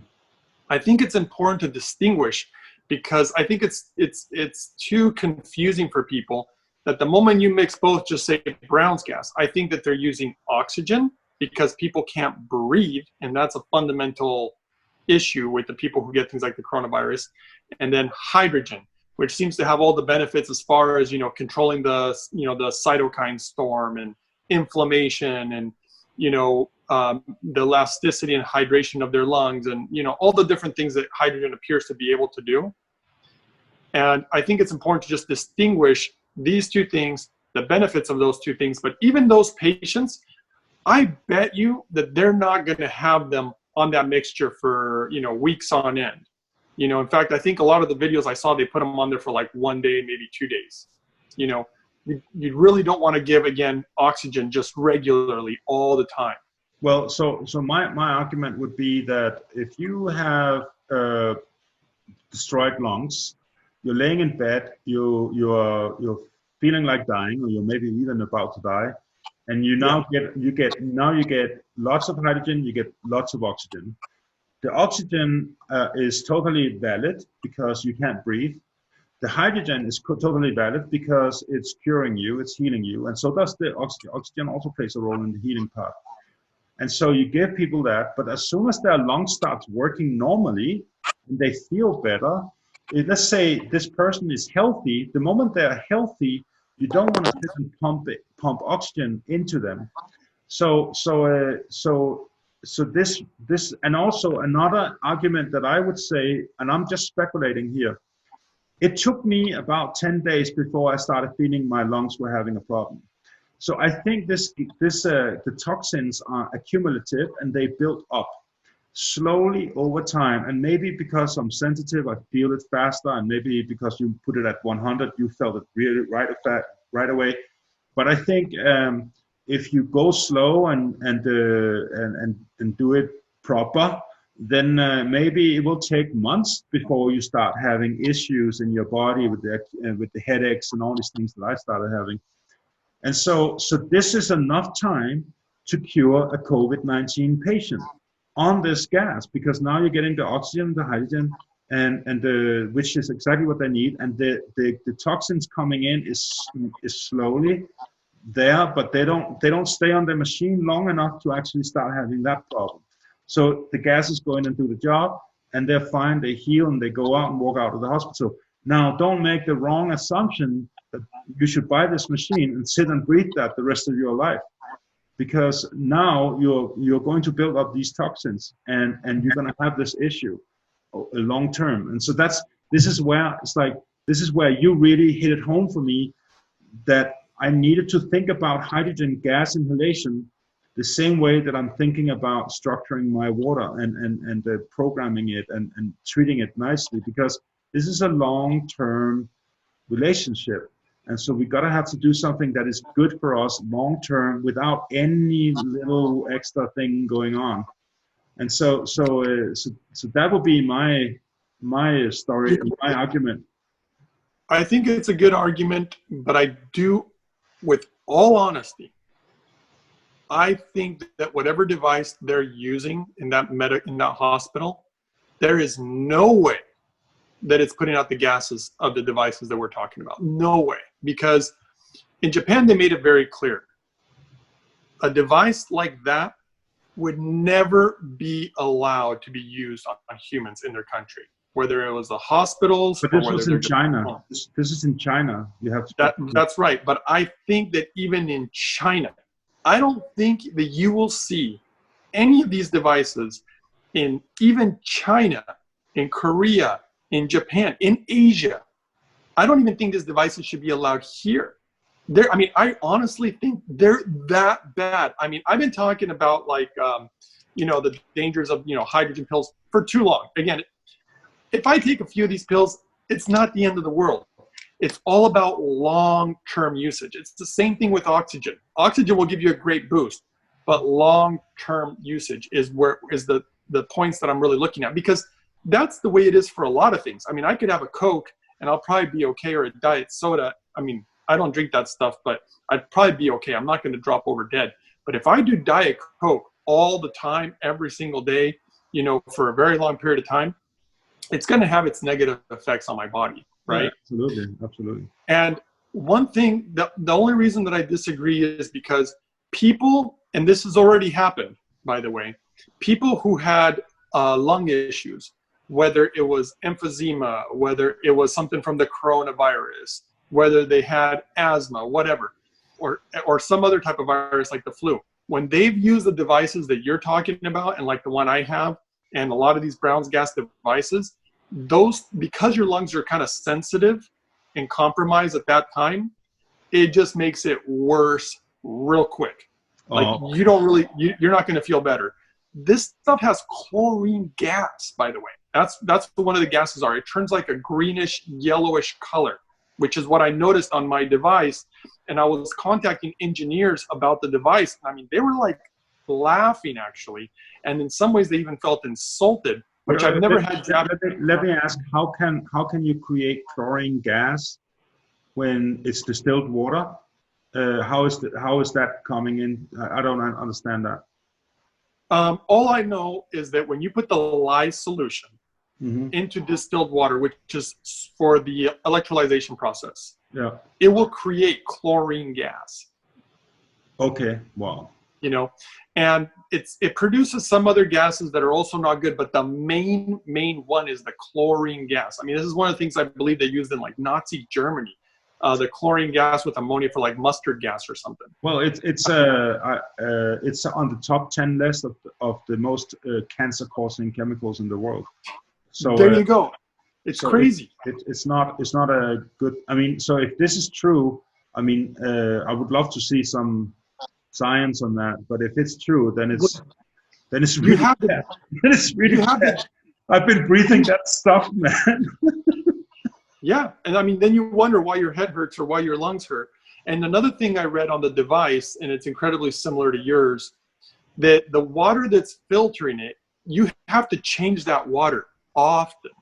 I think it's important to distinguish, because I think it's too confusing for people that the moment you mix both, just say Brown's gas, I think that they're using oxygen because people can't breathe, and that's a fundamental issue with the people who get things like the coronavirus. And then hydrogen, which seems to have all the benefits as far as controlling the the cytokine storm and inflammation, and the elasticity and hydration of their lungs, and all the different things that hydrogen appears to be able to do. And I think it's important to just distinguish these two things, the benefits of those two things. But even those patients, I bet you that they're not going to have them on that mixture for weeks on end. In fact, I think a lot of the videos I saw, they put them on there for like 1 day, maybe 2 days. You really don't want to give, again, oxygen just regularly all the time. Well, so my argument would be that if you have destroyed lungs, you're laying in bed, you're feeling like dying, or you're maybe even about to die, and you get lots of hydrogen, you get lots of oxygen. The oxygen is totally valid because you can't breathe. The hydrogen is totally valid because it's curing you, it's healing you, and so does the oxygen. Oxygen also plays a role in the healing part. And so you give people that, but as soon as their lungs starts working normally and they feel better, let's say this person is healthy, the moment they're healthy, you don't want to sit and pump oxygen into them. So this, and also another argument that I would say, and I'm just speculating here, it took me about 10 days before I started feeling my lungs were having a problem. So I think the toxins are accumulative and they build up slowly over time. And maybe because I'm sensitive, I feel it faster. And maybe because you put it at 100, you felt it really right away. But I think if you go slow and do it proper, then maybe it will take months before you start having issues in your body with the headaches and all these things that I started having. And so this is enough time to cure a COVID-19 patient on this gas, because now you're getting the oxygen, the hydrogen, and which is exactly what they need. And the toxins coming in is slowly there, but they don't stay on the machine long enough to actually start having that problem. So the gases go in and do the job, and they're fine, they heal, and they go out and walk out of the hospital. Now, don't make the wrong assumption that you should buy this machine and sit and breathe that the rest of your life, because now you're going to build up these toxins, and you're going to have this issue long term. And so this is where you really hit it home for me, that I needed to think about hydrogen gas inhalation the same way that I'm thinking about structuring my water and programming it and treating it nicely, because this is a long-term relationship. And so we got to have to do something that is good for us long-term without any little extra thing going on. And so that would be my story, my argument. I think it's a good argument, but I do, with all honesty, I think that whatever device they're using in that hospital, there is no way that it's putting out the gases of the devices that we're talking about. No way. Because in Japan, they made it very clear. A device like that would never be allowed to be used on humans in their country, whether it was the hospitals. But this was in China. This is in China. You have to. That's right. But I think that even in China, I don't think that you will see any of these devices in even China, in Korea, in Japan, in Asia. I don't even think these devices should be allowed here. I honestly think they're that bad. I mean, I've been talking about the dangers of, hydrogen pills for too long. Again, if I take a few of these pills, it's not the end of the world. It's all about long-term usage. It's the same thing with oxygen. Oxygen will give you a great boost, but long-term usage is the points that I'm really looking at, because that's the way it is for a lot of things. I mean, I could have a Coke and I'll probably be okay, or a diet soda. I mean, I don't drink that stuff, but I'd probably be okay. I'm not going to drop over dead. But if I do Diet Coke all the time, every single day, you know, for a very long period of time, it's going to have its negative effects on my body, right? Yeah, absolutely, absolutely. And one thing, the only reason that I disagree is because people, and this has already happened, by the way, people who had lung issues, whether it was emphysema, whether it was something from the coronavirus, whether they had asthma, whatever, or some other type of virus like the flu, when they've used the devices that you're talking about, and like the one I have, and a lot of these Brown's gas devices, those, because your lungs are kind of sensitive and compromised at that time, it just makes it worse real quick. Like you don't really, you're not going to feel better. This stuff has chlorine gas, by the way. That's what one of the gases are. It turns like a greenish, yellowish color, which is what I noticed on my device. And I was contacting engineers about the device. I mean, they were like laughing actually. And in some ways they even felt insulted, which I've never had. Let me ask, how can you create chlorine gas when it's distilled water? How is that coming in? I don't understand that. All I know is that when you put the lye solution into distilled water, which is for the electrolyzation process, it will create chlorine gas. Okay, wow. You know, and it produces some other gases that are also not good, but the main one is the chlorine gas. I mean, this is one of the things I believe they used in like Nazi Germany. The chlorine gas with ammonia for like mustard gas or something. Well, it's on the top 10 list of the most cancer-causing chemicals in the world. So there you go. It's crazy. It's not a good. I mean, so if this is true, I mean, I would love to see some science on that. But if it's true, then it's really bad. Then it's really bad. I've been breathing that stuff, man. Yeah, and I mean, then you wonder why your head hurts or why your lungs hurt. And another thing I read on the device, and it's incredibly similar to yours, that the water that's filtering it, you have to change that water often.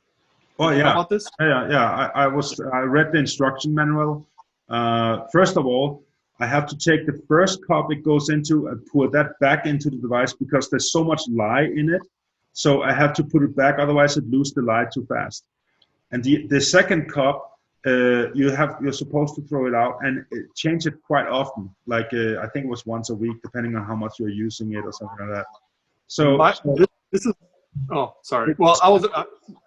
Oh yeah. About this? Yeah. I read the instruction manual. First of all, I have to take the first cup it goes into and pour that back into the device because there's so much lye in it. So I have to put it back, otherwise it loses the lye too fast. And the second cup, you're supposed to throw it out and change it quite often. Like I think it was once a week, depending on how much you're using it or something like that. So this is. Oh, sorry. Well, I was.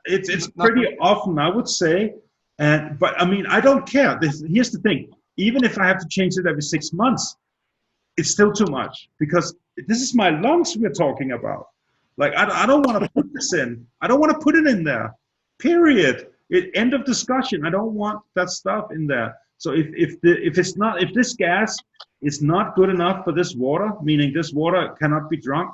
It's pretty often, I would say. But I mean, I don't care. Here's the thing. Even if I have to change it every 6 months, it's still too much because this is my lungs we're talking about. Like I don't want to put this in. I don't want to put it in there. Period. End of discussion. I don't want that stuff in there. So if this gas is not good enough for this water, meaning this water cannot be drunk,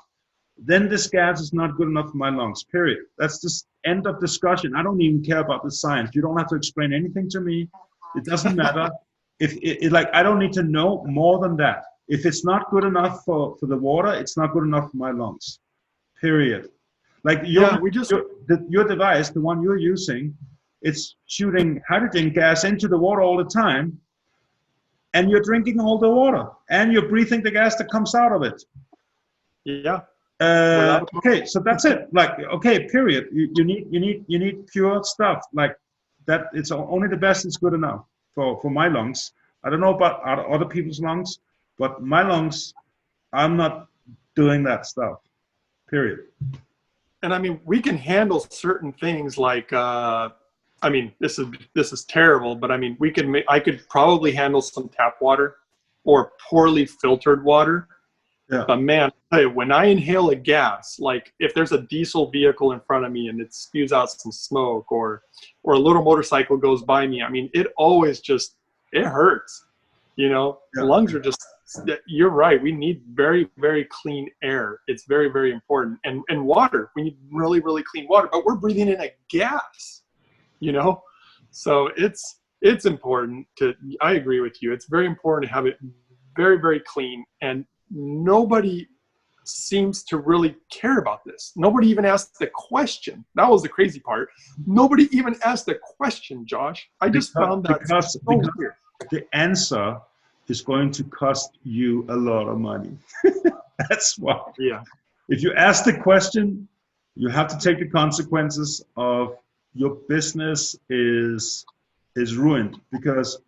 then this gas is not good enough for my lungs. Period. That's just end of discussion. I don't even care about the science. You don't have to explain anything to me. It doesn't matter. I don't need to know more than that. If it's not good enough for the water, it's not good enough for my lungs. Period. Like your device, the one you're using, it's shooting hydrogen gas into the water all the time, and you're drinking all the water, and you're breathing the gas that comes out of it. Yeah. Okay, so that's it. Like, okay, period. You need pure stuff like that. It's only the best is good enough for my lungs. I don't know about other people's lungs, but my lungs, I'm not doing that stuff. Period. And I mean, we can handle certain things like, I mean, this is terrible, but I mean, I could probably handle some tap water or poorly filtered water. Yeah. But man, I tell you, when I inhale a gas, like if there's a diesel vehicle in front of me and it spews out some smoke, or a little motorcycle goes by me, I mean, it always just, it hurts. You know, the lungs are just, you're right. We need very, very clean air. It's very, very important. And water, we need really, really clean water, but we're breathing in a gas, you know? So it's important I agree with you. It's very important to have it very, very clean. And nobody seems to really care about this. Nobody even asked the question. That was the crazy part. Nobody even asked the question, Josh. I just found that because weird. The answer is going to cost you a lot of money. That's why. Yeah. If you ask the question, you have to take the consequences of your business is ruined, because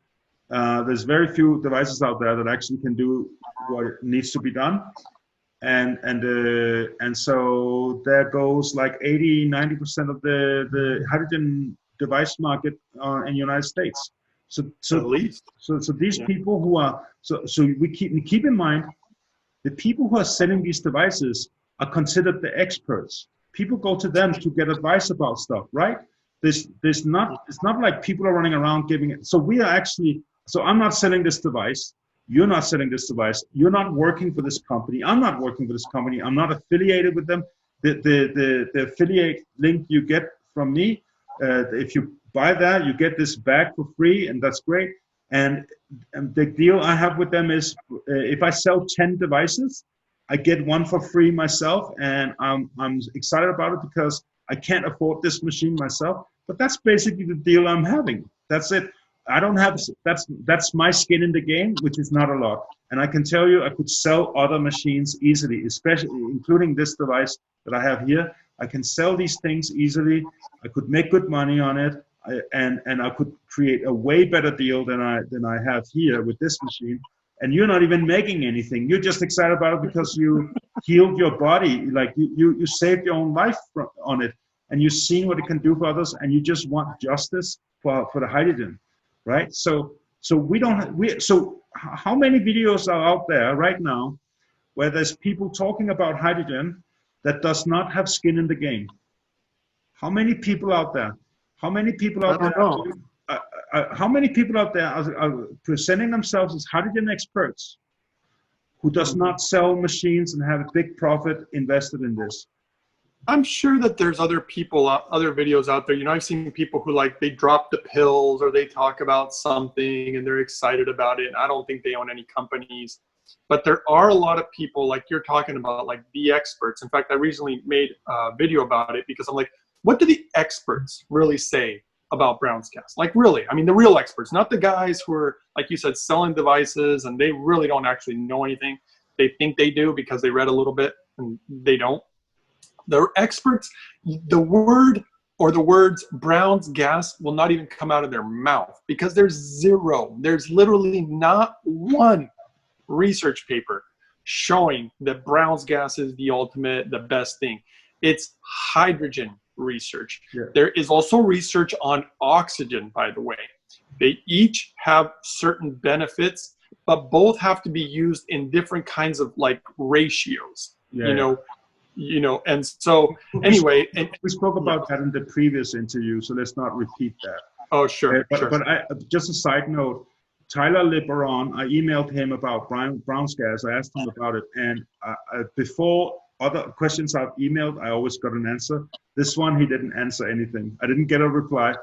there's very few devices out there that actually can do what needs to be done. And so there goes like 80-90% of the hydrogen device market in the United States. At least. So these people who are so we keep in mind, the people who are selling these devices are considered the experts. People go to them to get advice about stuff, right? It's not like people are running around giving it. So we are actually, so I'm not selling this device. You're not selling this device. You're not working for this company. I'm not working for this company. I'm not affiliated with them. The affiliate link you get from me, if you buy that, you get this bag for free, and that's great. And the deal I have with them is, if I sell 10 devices, I get one for free myself, and I'm excited about it because I can't afford this machine myself. But that's basically the deal I'm having. That's it. I don't have, that's my skin in the game, which is not a lot. And I can tell you, I could sell other machines easily, especially including this device that I have here. I can sell these things easily. I could make good money on it, and I could create a way better deal than I have here with this machine. And you're not even making anything. You're just excited about it because you healed your body, like you saved your own life on it, and you've seen what it can do for others, and you just want justice for the hydrogen. Right? So how many videos are out there right now where there's people talking about hydrogen that does not have skin in the game? How many people out there? How many people out there? How many people out there are presenting themselves as hydrogen experts who does not sell machines and have a big profit invested in this? I'm sure that there's other people, other videos out there. You know, I've seen people who, like, they drop the pills or they talk about something and they're excited about it. I don't think they own any companies, but there are a lot of people like you're talking about, like the experts. In fact, I recently made a video about it because I'm like, what do the experts really say about Brown's gas? Like, really, I mean, the real experts, not the guys who are, like you said, selling devices and they really don't actually know anything. They think they do because they read a little bit and they don't. The experts, the word or the words Brown's gas will not even come out of their mouth because there's literally not one research paper showing that Brown's gas is the ultimate, the best thing. It's hydrogen research. Yeah. There is also research on oxygen, by the way. They each have certain benefits, but both have to be used in different kinds of like ratios, you know, and so anyway. We spoke about that in the previous interview, so let's not repeat that. Oh, sure. But just a side note, Tyler LeBaron, I emailed him about Brown's gas. I asked him about it, and before other questions I've emailed, I always got an answer. This one, he didn't answer anything. I didn't get a reply.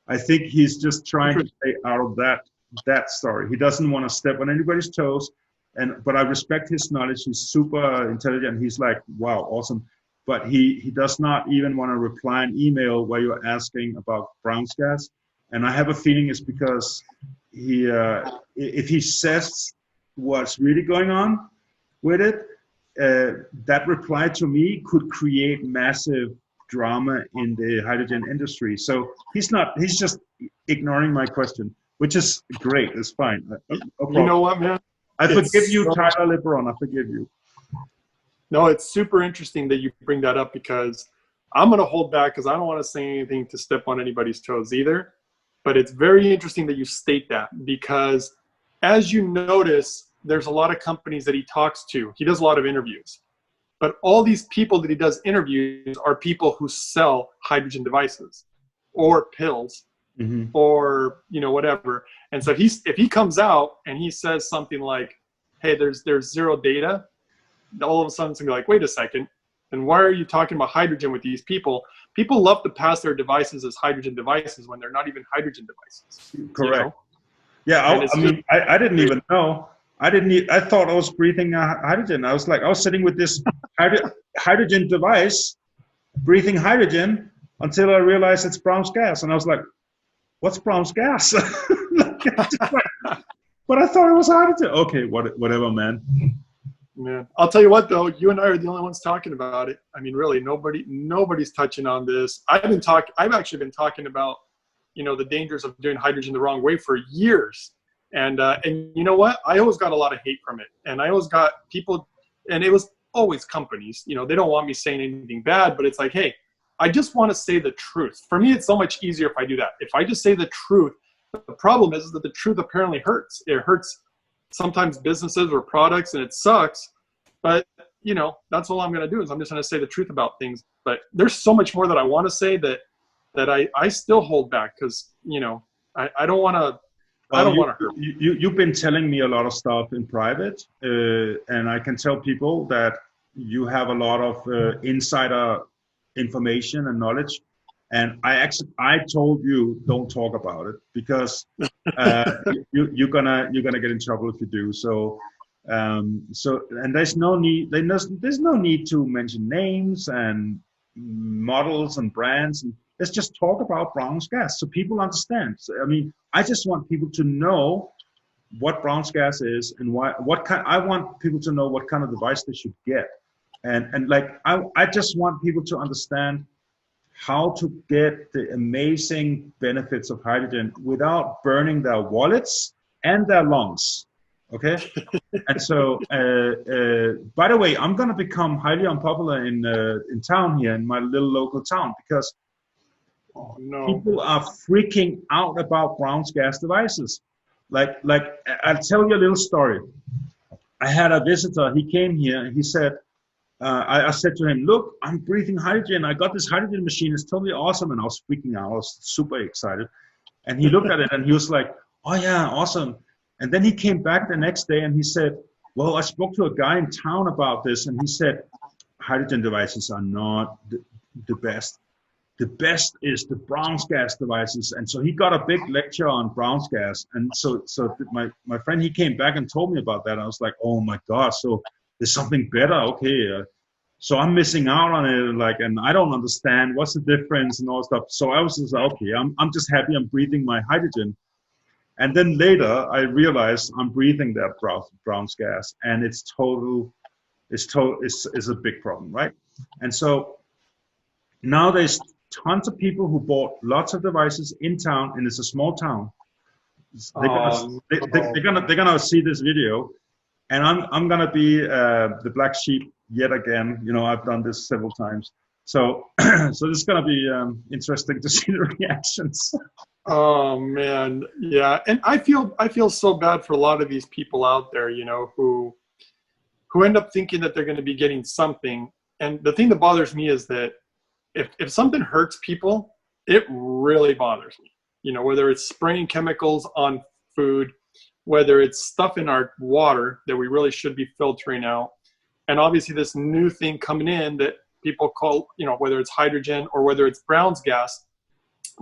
I think he's just trying to stay out of that story. He doesn't want to step on anybody's toes. But I respect his knowledge. He's super intelligent. He's like, wow, awesome. But he does not even want to reply an email where you're asking about Brown's gas. And I have a feeling it's because if he says what's really going on with it, that reply to me could create massive drama in the hydrogen industry. So he's just ignoring my question, which is great. It's fine. You know what, man? I forgive you, Tyler LeBaron. I forgive you. No, it's super interesting that you bring that up because I'm going to hold back because I don't want to say anything to step on anybody's toes either. But it's very interesting that you state that because as you notice, there's a lot of companies that he talks to. He does a lot of interviews. But all these people that he does interviews are people who sell hydrogen devices or pills. Mm-hmm. Or, you know, whatever. And so if he comes out and he says something like, hey, there's zero data, all of a sudden it's gonna be like, wait a second, and why are you talking about hydrogen with these people? People love to pass their devices as hydrogen devices when they're not even hydrogen devices. Correct. You know? Yeah, I didn't even know. I thought I was breathing hydrogen. I was sitting with this hydrogen device, breathing hydrogen, until I realized it's Brown's gas. And I was like, what's Brown's gas? But I thought it was hydrogen. Okay, whatever, man. Man, I'll tell you what though, you and I are the only ones talking about it. I mean, really, nobody's touching on this. I've actually been talking about, the dangers of doing hydrogen the wrong way for years. And you know what? I always got a lot of hate from it. And I always got people, and it was always companies, they don't want me saying anything bad, but it's like, hey, I just want to say the truth. For me, it's so much easier if I do that. If I just say the truth, the problem is that the truth apparently hurts. It hurts sometimes businesses or products, and it sucks. But, that's all I'm going to do is I'm just going to say the truth about things. But there's so much more that I want to say that I still hold back because, I don't want to. I don't want to hurt. You've been telling me a lot of stuff in private, and I can tell people that you have a lot of insider information and knowledge. And I told you don't talk about it because you're gonna get in trouble if you do. So and there's no need to mention names and models and brands. And let's just talk about Brown's gas so people understand. So, I mean, I just want people to know what Brown's gas is and I want people to know what kind of device they should get. And like, I just want people to understand how to get the amazing benefits of hydrogen without burning their wallets and their lungs. Okay. And so, by the way, I'm going to become highly unpopular in town here, in my little local town, because people are freaking out about Brown's gas devices. Like I'll tell you a little story. I had a visitor. He came here and he said, I said to him, look, I'm breathing hydrogen. I got this hydrogen machine. It's totally awesome. And I was freaking out. I was super excited. And he looked at it and he was like, oh yeah, awesome. And then he came back the next day and he said, well, I spoke to a guy in town about this. And he said, hydrogen devices are not the best. The best is the Brown's gas devices. And so he got a big lecture on Brown's gas. And so my friend, he came back and told me about that. I was like, oh my God. So there's something better. Okay. So I'm missing out on it. And I don't understand what's the difference and all stuff. So I was just like, okay, I'm just happy I'm breathing my hydrogen. And then later I realized I'm breathing that Brown's gas, and it's a big problem, right? And so now there's tons of people who bought lots of devices in town, and it's a small town. They're gonna see this video, and I'm gonna be the black sheep yet again. I've done this several times, so it's gonna be interesting to see the reactions. Oh man, yeah, and I feel so bad for a lot of these people out there, who end up thinking that they're going to be getting something. And the thing that bothers me is that if something hurts people, it really bothers me. Whether it's spraying chemicals on food, whether it's stuff in our water that we really should be filtering out, and obviously this new thing coming in that people call, whether it's hydrogen or whether it's Brown's gas,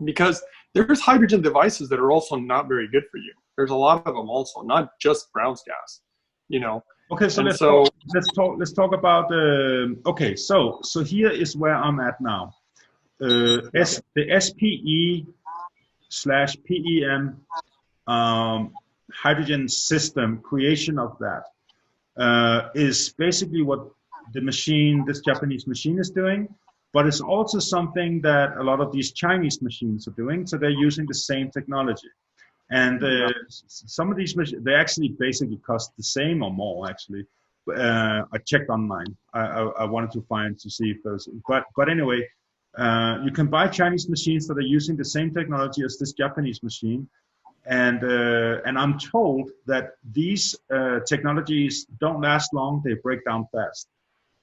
because there's hydrogen devices that are also not very good for you. There's a lot of them also, not just Brown's gas, Okay, so let's talk about okay, so here is where I'm at now. The SPE/PEM hydrogen system creation of that is basically what this Japanese machine is doing, but it's also something that a lot of these Chinese machines are doing. So they're using the same technology. And some of these machines, they actually basically cost the same or more, actually. I checked online. I wanted to see if there's, but anyway, you can buy Chinese machines that are using the same technology as this Japanese machine. And I'm told that these technologies don't last long. They break down fast.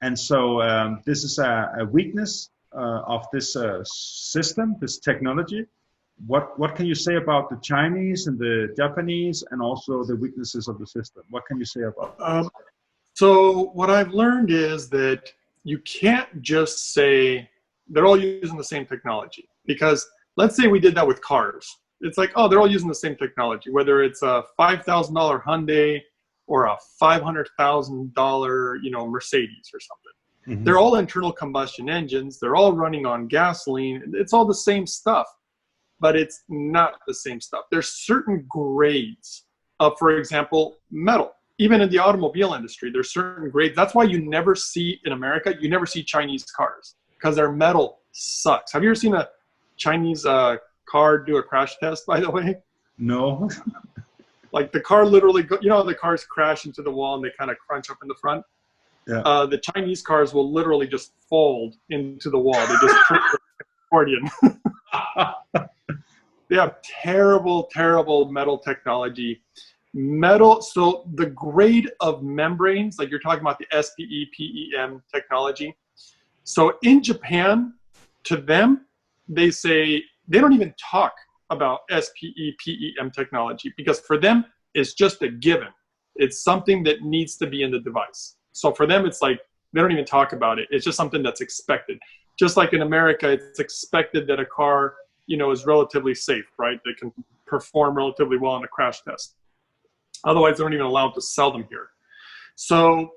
And so this is a weakness of this system, this technology. What can you say about the Chinese and the Japanese, and also the weaknesses of the system? What can you say about that? So what I've learned is that you can't just say they're all using the same technology, because let's say we did that with cars. It's like, oh, they're all using the same technology, whether it's a $5,000 Hyundai or a $500,000, Mercedes or something. Mm-hmm. They're all internal combustion engines. They're all running on gasoline. It's all the same stuff, but it's not the same stuff. There's certain grades of, for example, metal. even in the automobile industry, there's certain grades. That's why you never see in America, you never see Chinese cars, because their metal sucks. Have you ever seen a Chinese car do a crash test, by the way? No. Like the car literally, the cars crash into the wall and they kind of crunch up in the front. Yeah. The Chinese cars will literally just fold into the wall. They just turn the accordion. They have terrible, terrible metal technology. So the grade of membranes, like you're talking about the SPE, PEM technology. So in Japan, to them, they say, they don't even talk about SPE, PEM technology, because for them, it's just a given. It's something that needs to be in the device. So for them, it's like, they don't even talk about it. It's just something that's expected. Just like in America, it's expected that a car, is relatively safe, right? They can perform relatively well in a crash test. Otherwise, they don't even allow to sell them here. So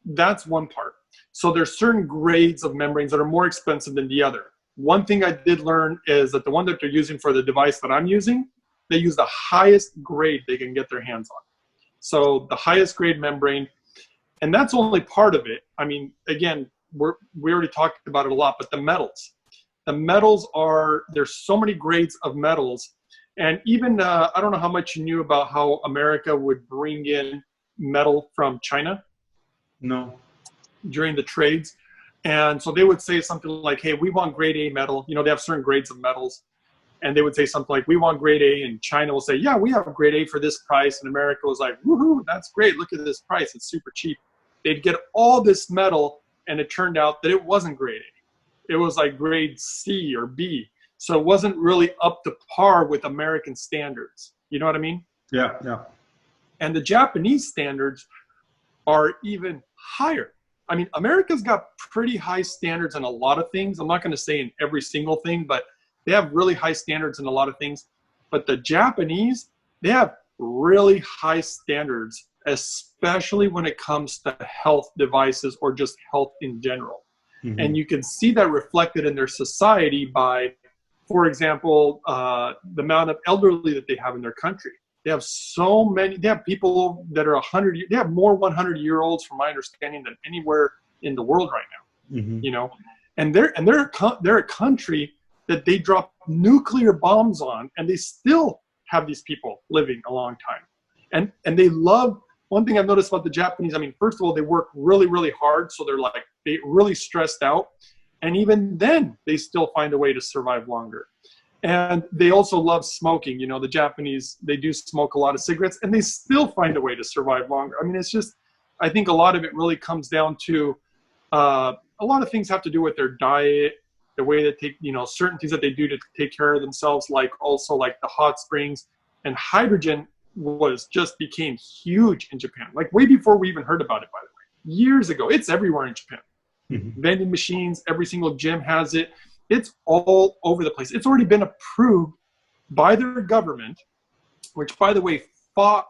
that's one part. So there's certain grades of membranes that are more expensive than the other. One thing I did learn is that the one that they're using for the device that I'm using, they use the highest grade they can get their hands on. So the highest grade membrane, and that's only part of it. I mean, again, we already talked about it a lot, but the metals. The metals there's so many grades of metals. And even, I don't know how much you knew about how America would bring in metal from China. No. During the trades. And so they would say something like, hey, we want grade A metal. They have certain grades of metals. And they would say something like, we want grade A. And China will say, yeah, we have grade A for this price. And America was like, woohoo, that's great. Look at this price. It's super cheap. They'd get all this metal, and it turned out that it wasn't grade A. It was like grade C or B. So it wasn't really up to par with American standards. You know what I mean? Yeah, yeah. And the Japanese standards are even higher. I mean, America's got pretty high standards in a lot of things. I'm not going to say in every single thing, but they have really high standards in a lot of things. But the Japanese, they have really high standards, especially when it comes to health devices or just health in general. Mm-hmm. And you can see that reflected in their society by, for example, the amount of elderly that they have in their country. They have so many. They have people that are 100. They have more 100-year-olds, from my understanding, than anywhere in the world right now. Mm-hmm. And they're a country that they drop nuclear bombs on, and they still have these people living a long time. And they love. One thing I've noticed about the Japanese. I mean, first of all, they work really, really hard, so they really stressed out, and even then, they still find a way to survive longer. And they also love smoking. The Japanese, they do smoke a lot of cigarettes, and they still find a way to survive longer. I mean, it's just, I think a lot of it really comes down to, a lot of things have to do with their diet, the way they take, certain things that they do to take care of themselves, like also like the hot springs. And hydrogen became huge in Japan, like way before we even heard about it, by the way. Years ago, it's everywhere in Japan. Mm-hmm. Vending machines, every single gym has it. It's all over the place. It's already been approved by their government, which, by the way, fought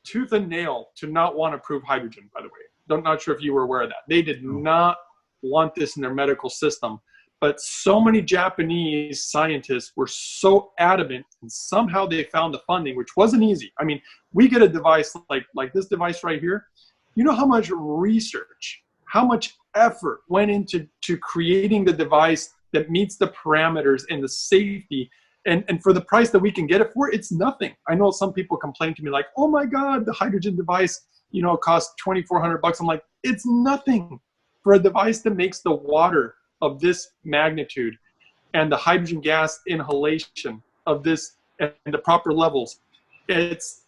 tooth and nail to not want to approve hydrogen, by the way. I'm not sure if you were aware of that. They did not want this in their medical system. But so many Japanese scientists were so adamant, and somehow they found the funding, which wasn't easy. I mean, we get a device like this device right here. You know how much research, how much effort went into creating the device that meets the parameters and the safety, and for the price that we can get it for, it's nothing. I know some people complain to me like, oh my God, the hydrogen device, costs $2,400. I'm like, it's nothing for a device that makes the water of this magnitude and the hydrogen gas inhalation of this and the proper levels. It's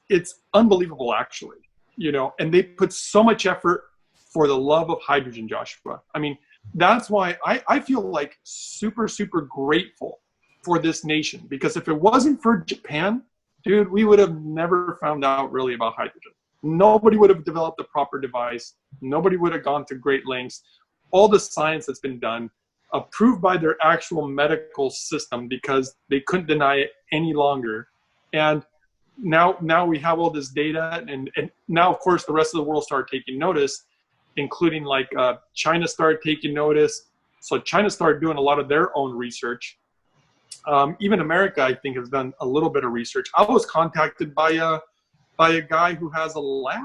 unbelievable, actually, and they put so much effort for the love of hydrogen, Joshua. I mean, that's why I feel like super, super grateful for this nation, because if it wasn't for Japan, dude, we would have never found out really about hydrogen. Nobody would have developed the proper device. Nobody would have gone to great lengths. All the science that's been done, approved by their actual medical system, because they couldn't deny it any longer. And now we have all this data, and now, of course, the rest of the world started taking notice, including like China started taking notice. So China started doing a lot of their own research. Even America, I think, has done a little bit of research. I was contacted by a guy who has a lab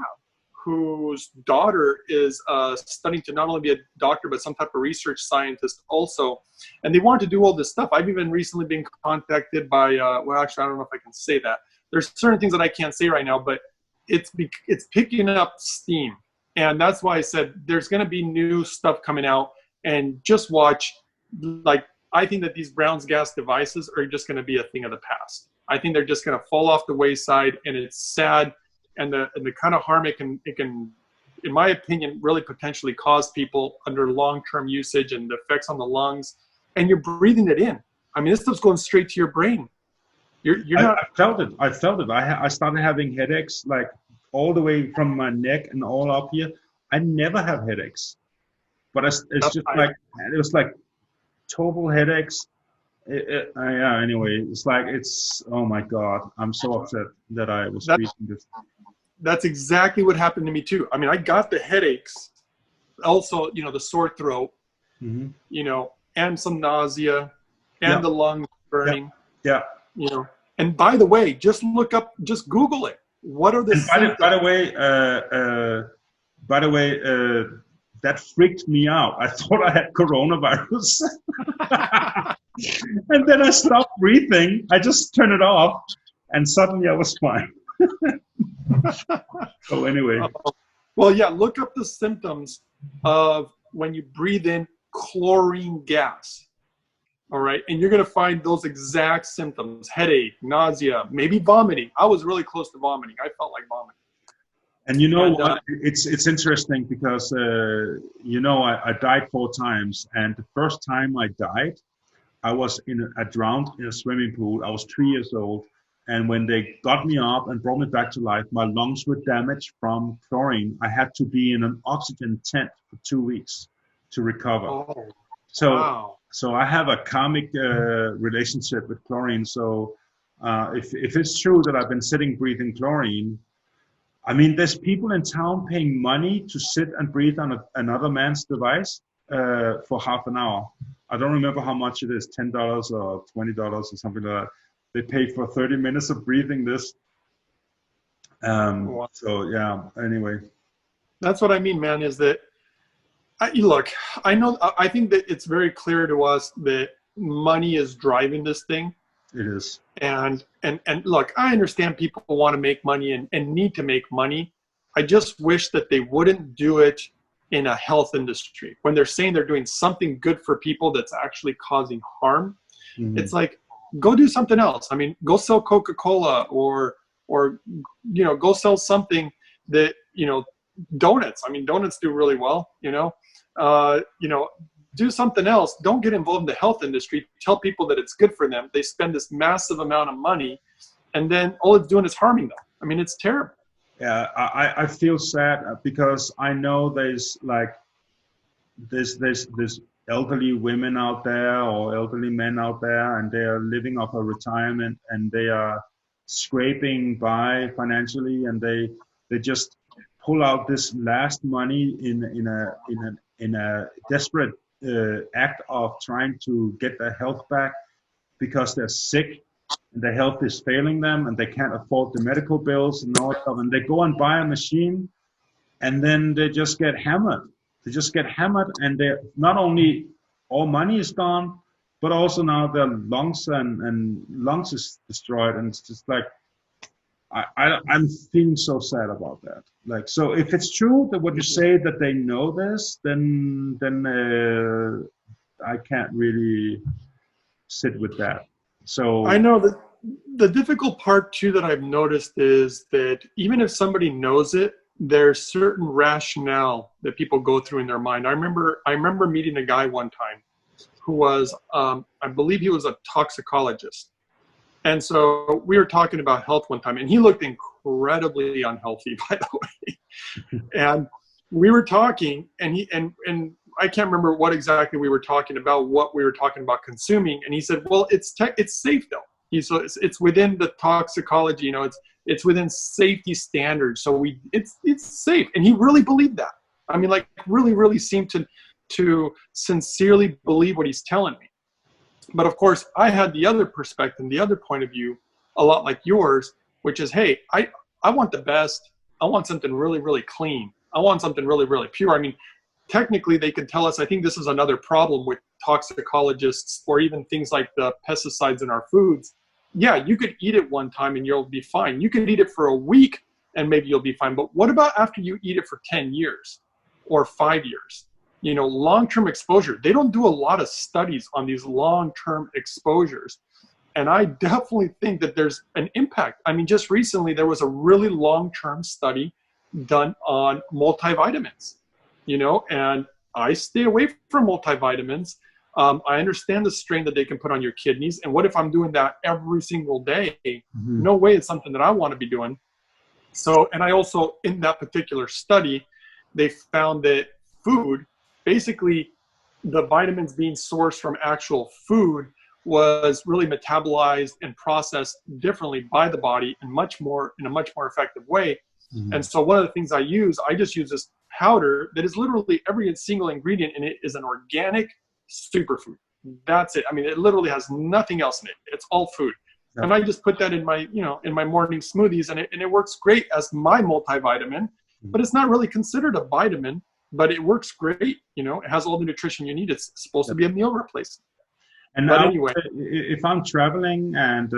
whose daughter is studying to not only be a doctor, but some type of research scientist also. And they want to do all this stuff. I've even recently been contacted by, well, actually, I don't know if I can say that. There's certain things that I can't say right now, but it's picking up steam. And that's why I said there's going to be new stuff coming out. And just watch, like, I think that these Brown's gas devices are just going to be a thing of the past. I think they're just going to fall off the wayside, and it's sad. And the kind of harm it can, in my opinion, really potentially cause people under long-term usage and the effects on the lungs. And you're breathing it in. I mean, this stuff's going straight to your brain. I felt it. I started having headaches, like all the way from my neck and all up here. I never have headaches, but it was like total headaches. Yeah. Anyway, oh my God, I'm so upset that I was reading this. That's exactly what happened to me too. I mean, I got the headaches, also, the sore throat, and some nausea, and the lung burning. Yeah. And by the way, just Google it. What are the symptoms? By the way, that freaked me out. I thought I had coronavirus. And then I stopped breathing. I just turned it off, and suddenly I was fine. So anyway. Well, yeah, look up the symptoms of when you breathe in chlorine gas. All right. And you're going to find those exact symptoms: headache, nausea, maybe vomiting. I was really close to vomiting. I felt like vomiting. And what? It's interesting because, I died 4 times. And the first time I died, I drowned in a swimming pool. I was 3 years old. And when they got me up and brought me back to life, my lungs were damaged from chlorine. I had to be in an oxygen tent for 2 weeks to recover. Oh, wow. So I have a karmic relationship with chlorine. So if it's true that I've been sitting breathing chlorine, I mean, there's people in town paying money to sit and breathe on another man's device for half an hour. I don't remember how much it is, $10 or $20 or something like that. They pay for 30 minutes of breathing this. So yeah, anyway. That's what I mean, man, is that, I think that it's very clear to us that money is driving this thing. It is. And look, I understand people want to make money and need to make money. I just wish that they wouldn't do it in a health industry. When they're saying they're doing something good for people that's actually causing harm, it's like, go do something else. I mean, go sell Coca-Cola or go sell something that, donuts. I mean, donuts do really well, do something else. Don't get involved in the health industry. Tell people that it's good for them. They spend this massive amount of money, and then all it's doing is harming them. I mean, it's terrible. Yeah, I feel sad because I know there's elderly women out there or elderly men out there, and they are living off a retirement, and they are scraping by financially, and they just pull out this last money in a desperate act of trying to get their health back because they're sick and their health is failing them and they can't afford the medical bills and all that stuff. And they go and buy a machine, and then they just get hammered. They just get hammered, and they're not only all money is gone, but also now their lungs and lungs is destroyed. And it's just like, I'm feeling so sad about that. Like, so if it's true that what you say that they know this, then I can't really sit with that. So I know that the difficult part too that I've noticed is that even if somebody knows it, there's certain rationale that people go through in their mind. I remember meeting a guy one time who was, I believe he was a toxicologist. And so we were talking about health one time, and he looked incredibly unhealthy, by the way. And we were talking, and I can't remember what exactly we were talking about, what we were talking about consuming. And he said, well, it's safe though. So it's within the toxicology, it's within safety standards. So it's safe. And he really believed that. I mean, like, really, really seemed to sincerely believe what he's telling me. But of course, I had the other perspective, the other point of view, a lot like yours, which is, hey, I want the best. I want something really, really clean. I want something really, really pure. I mean, technically they could tell us, I think this is another problem with toxicologists or even things like the pesticides in our foods. Yeah, you could eat it one time and you'll be fine. You could eat it for a week and maybe you'll be fine. But what about after you eat it for 10 years or 5 years? You know, long-term exposure. They don't do a lot of studies on these long-term exposures. And I definitely think that there's an impact. I mean, just recently, there was a really long-term study done on multivitamins, you know, and I stay away from multivitamins. I understand the strain that they can put on your kidneys. And what if I'm doing that every single day? Mm-hmm. No way it's something that I want to be doing. So, and I also, in that particular study, they found that food, basically the vitamins being sourced from actual food, was really metabolized and processed differently by the body in a much more effective way. Mm-hmm. And so one of the things I just use this powder that is literally every single ingredient in it is an organic superfood. That's it. I mean, it literally has nothing else in it. It's all food. Yeah. And I just put that in my, you know, in my morning smoothies, and it works great as my multivitamin, but it's not really considered a vitamin, but it works great. You know, it has all the nutrition you need. It's supposed to be a meal replacement. And but anyway, if I'm traveling and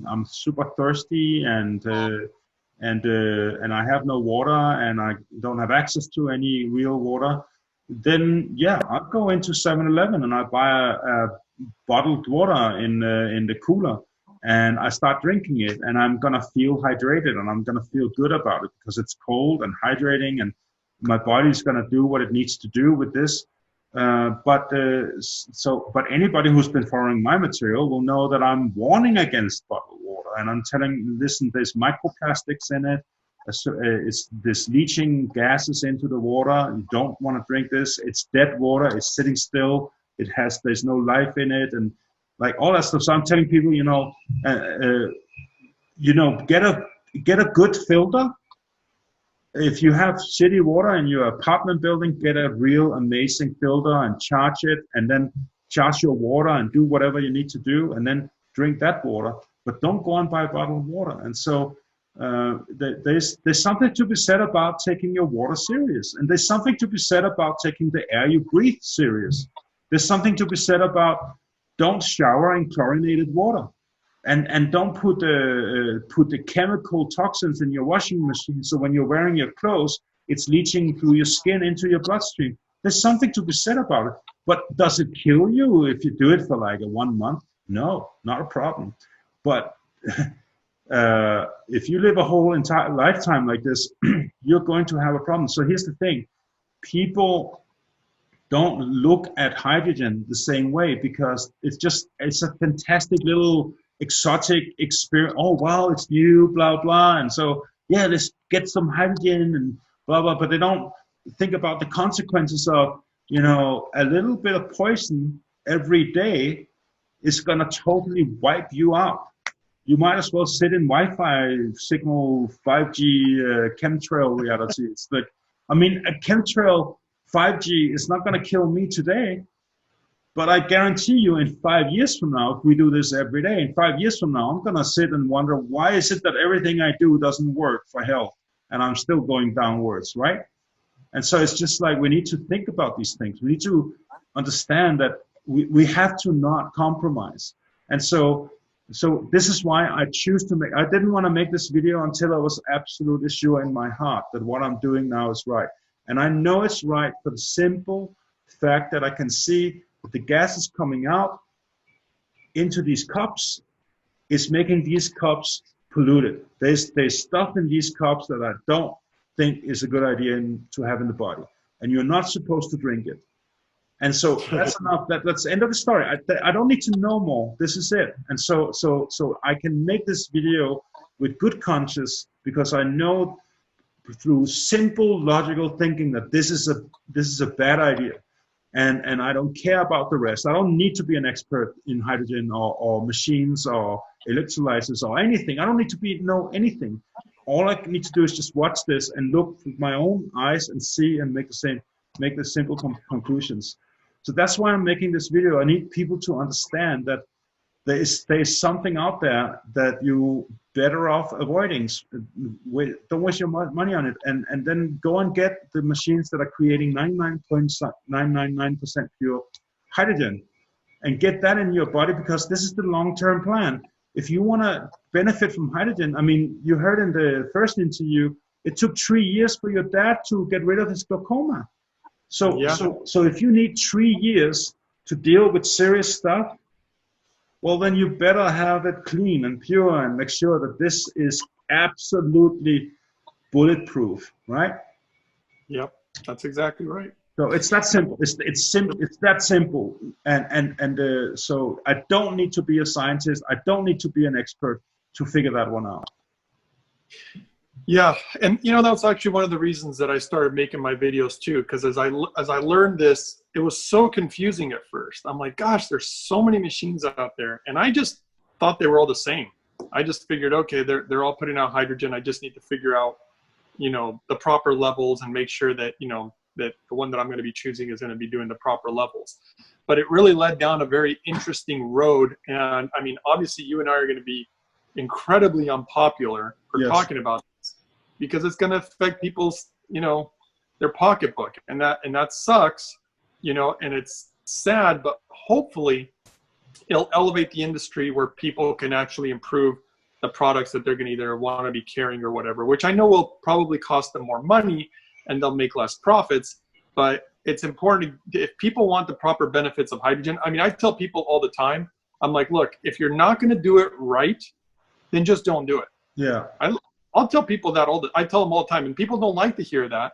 I'm super thirsty and I have no water and I don't have access to any real water, then yeah, I'll go into 7-Eleven and I buy a bottled water in the cooler, and I start drinking it, and I'm gonna feel hydrated and I'm gonna feel good about it because it's cold and hydrating, and my body's gonna do what it needs to do with this. But anybody who's been following my material will know that I'm warning against bottled water, and I'm telling, listen, there's microplastics in it. It's this leaching gases into the water. You don't want to drink this. It's dead water. It's sitting still. There's no life in it, and like all that stuff. So I'm telling people, get a good filter. If you have shitty water in your apartment building, get a real amazing filter and charge it, and then charge your water and do whatever you need to do, and then drink that water. But don't go and buy bottled water. And so there's something to be said about taking your water serious, and there's something to be said about taking the air you breathe serious. There's something to be said about don't shower in chlorinated water. And don't put the chemical toxins in your washing machine, so when you're wearing your clothes, it's leaching through your skin into your bloodstream. There's something to be said about it. But does it kill you if you do it for like 1 month? No, not a problem. But if you live a whole entire lifetime like this, you're going to have a problem. So here's the thing. People don't look at hydrogen the same way because it's a fantastic little exotic experience. Oh wow, it's new, blah blah, and so yeah, let's get some hydrogen and blah blah. But they don't think about the consequences of, a little bit of poison every day is gonna totally wipe you out. You might as well sit in Wi-Fi signal 5G chemtrail reality. It's like, I mean, a chemtrail 5G is not gonna kill me today. But I guarantee you in 5 years from now, if we do this every day, in 5 years from now, I'm going to sit and wonder, why is it that everything I do doesn't work for health and I'm still going downwards, right? And so it's just like we need to think about these things. We need to understand that we have to not compromise. And so this is why I didn't want to make this video until I was absolutely sure in my heart that what I'm doing now is right. And I know it's right for the simple fact that I can see the gases coming out into these cups is making these cups polluted. There's stuff in these cups that I don't think is a good idea to have in the body, and you're not supposed to drink it. And so that's enough. That's the end of the story. I don't need to know more. This is it. And so I can make this video with good conscience because I know through simple logical thinking that this is a bad idea. And I don't care about the rest. I don't need to be an expert in hydrogen or machines or electrolyzers or anything. I don't need to know anything. All I need to do is just watch this and look with my own eyes and see and make the simple conclusions. So that's why I'm making this video. I need people to understand that there's something out there that you better off avoiding. Don't waste your money on it, and then go and get the machines that are creating 99.999% pure hydrogen, and get that in your body, because this is the long-term plan. If you want to benefit from hydrogen, I mean, you heard in the first interview, it took 3 years for your dad to get rid of his glaucoma. So if you need 3 years to deal with serious stuff, well, then you better have it clean and pure and make sure that this is absolutely bulletproof, right? Yep, that's exactly right. So it's that simple. It's simple. It's that simple. So I don't need to be a scientist. I don't need to be an expert to figure that one out. Yeah, and that's actually one of the reasons that I started making my videos too, because as I learned this, it was so confusing at first. I'm like, gosh, there's so many machines out there, and I just thought they were all the same. I just figured, okay, they're all putting out hydrogen. I just need to figure out, the proper levels and make sure that that the one that I'm going to be choosing is going to be doing the proper levels. But it really led down a very interesting road, and I mean, obviously, you and I are going to be incredibly unpopular for talking about this, because it's going to affect people's their pocketbook, and that sucks, and it's sad, but hopefully it'll elevate the industry where people can actually improve the products that they're going to either want to be carrying or whatever, which I know will probably cost them more money and they'll make less profits. But it's important if people want the proper benefits of hydrogen. I mean, I tell people all the time, I'm like, look, if you're not going to do it right, then just don't do it. Yeah. I'll tell people that I tell them all the time, and people don't like to hear that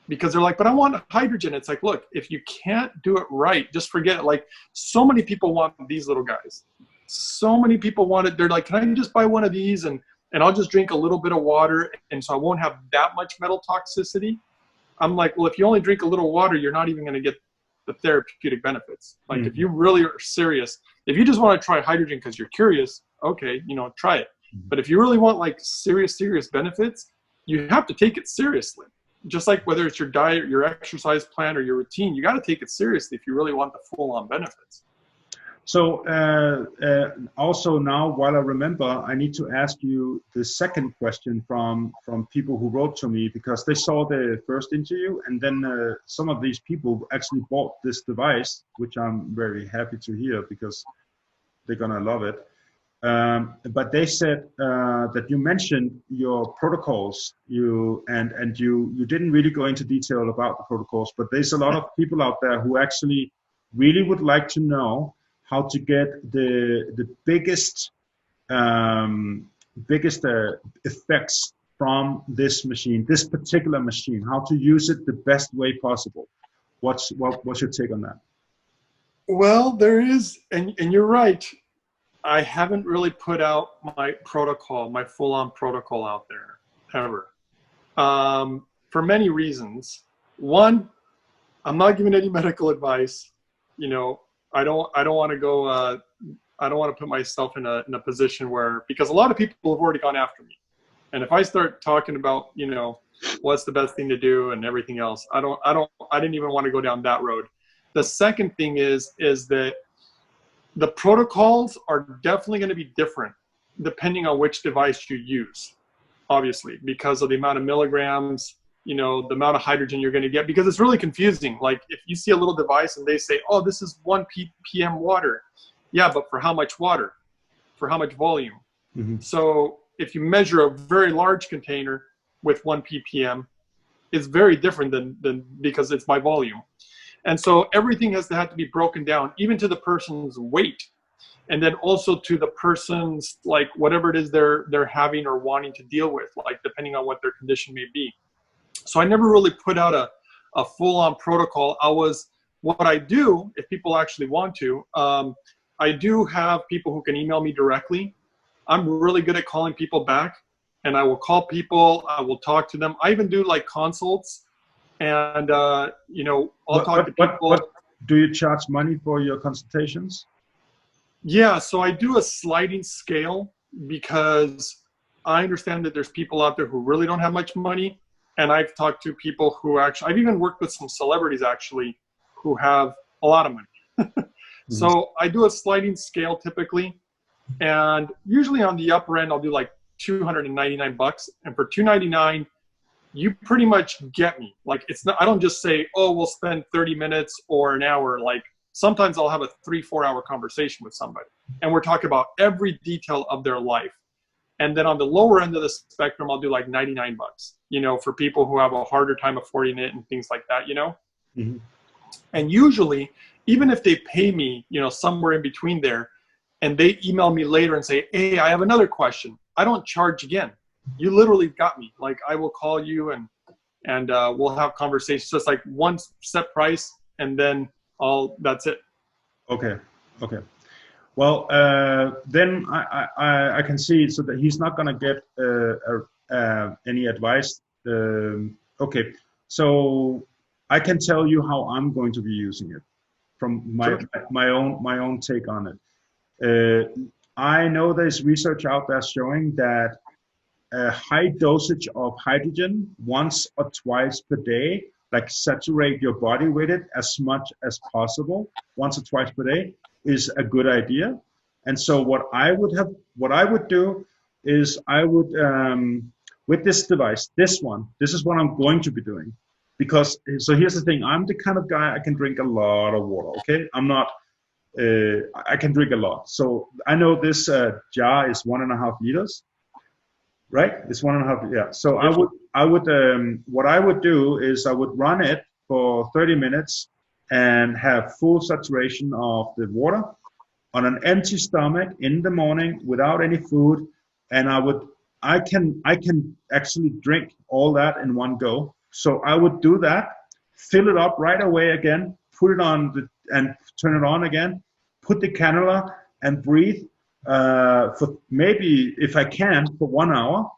because they're like, but I want hydrogen. It's like, look, if you can't do it right, just forget it. Like, so many people want these little guys. So many people want it. They're like, can I just buy one of these and I'll just drink a little bit of water, and so I won't have that much metal toxicity? I'm like, well, if you only drink a little water, you're not even going to get the therapeutic benefits. Like, if you really are serious, if you just want to try hydrogen because you're curious, okay, try it. But if you really want like serious benefits, you have to take it seriously. Just like whether it's your diet, your exercise plan, or your routine, you got to take it seriously if you really want the full-on benefits. So also now, while I remember, I need to ask you the second question from people who wrote to me, because they saw the first interview, and then some of these people actually bought this device, which I'm very happy to hear because they're gonna love it. But they said that you mentioned your protocols, you didn't really go into detail about the protocols, but there's a lot of people out there who actually really would like to know how to get the biggest effects from this machine, this particular machine, how to use it the best way possible. What's your take on that? Well, there is, and you're right. I haven't really put out my protocol, my full-on protocol out there ever, for many reasons. One, I'm not giving any medical advice. I don't want to go. I don't want to put myself in a position where, because a lot of people have already gone after me, and if I start talking about what's the best thing to do and everything else, I didn't even want to go down that road. The second thing is that the protocols are definitely going to be different depending on which device you use, obviously, because of the amount of milligrams, the amount of hydrogen you're going to get, because it's really confusing. Like, if you see a little device and they say, oh, this is 1 ppm water. Yeah, but for how much water? For how much volume? So if you measure a very large container with 1 ppm, it's very different than because it's by volume. And so everything has to have to be broken down, even to the person's weight, and then also to the person's, like, whatever it is they're having or wanting to deal with, like, depending on what their condition may be. So I never really put out a full-on protocol. What I do, if people actually want to, I do have people who can email me directly. I'm really good at calling people back, and I will call people, I will talk to them. I even do like consults. And, I'll talk to people. Do you charge money for your consultations? Yeah, so I do a sliding scale, because I understand that there's people out there who really don't have much money. And I've talked to people who I've even worked with some celebrities actually who have a lot of money. So I do a sliding scale typically. And usually on the upper end, I'll do like $299. And for $299, you pretty much get me. Like, it's not, I don't just say, oh, we'll spend 30 minutes or an hour. Like, sometimes I'll have a 3-4 hour conversation with somebody, and we're talking about every detail of their life. And then on the lower end of the spectrum, I'll do like $99, you know, for people who have a harder time affording it and things like that, you know. Mm-hmm. And usually, even if they pay me, you know, somewhere in between there, and they email me later and say, hey, I have another question, I don't charge again. You literally got me. Like, I will call you and we'll have conversations. So it's like one set price, and then that's it. Okay. Okay. Well, then I can see so that he's not going to get any advice. Okay. So I can tell you how I'm going to be using it from my own take on it. I know there's research out there showing that a high dosage of hydrogen once or twice per day, like saturate your body with it as much as possible, once or twice per day, is a good idea. And so what I would do is I would, with this device, this is what I'm going to be doing. Because, so here's the thing, I'm the kind of guy, I can drink a lot of water, okay? I'm not, I can drink a lot. So I know this jar is 1.5 liters. Right, it's 1.5. Yeah. So what I would do is I would run it for 30 minutes and have full saturation of the water on an empty stomach in the morning without any food, and I can actually drink all that in one go. So I would do that, fill it up right away again, put it on and turn it on again, put the cannula and breathe. For maybe, if I can, for 1 hour.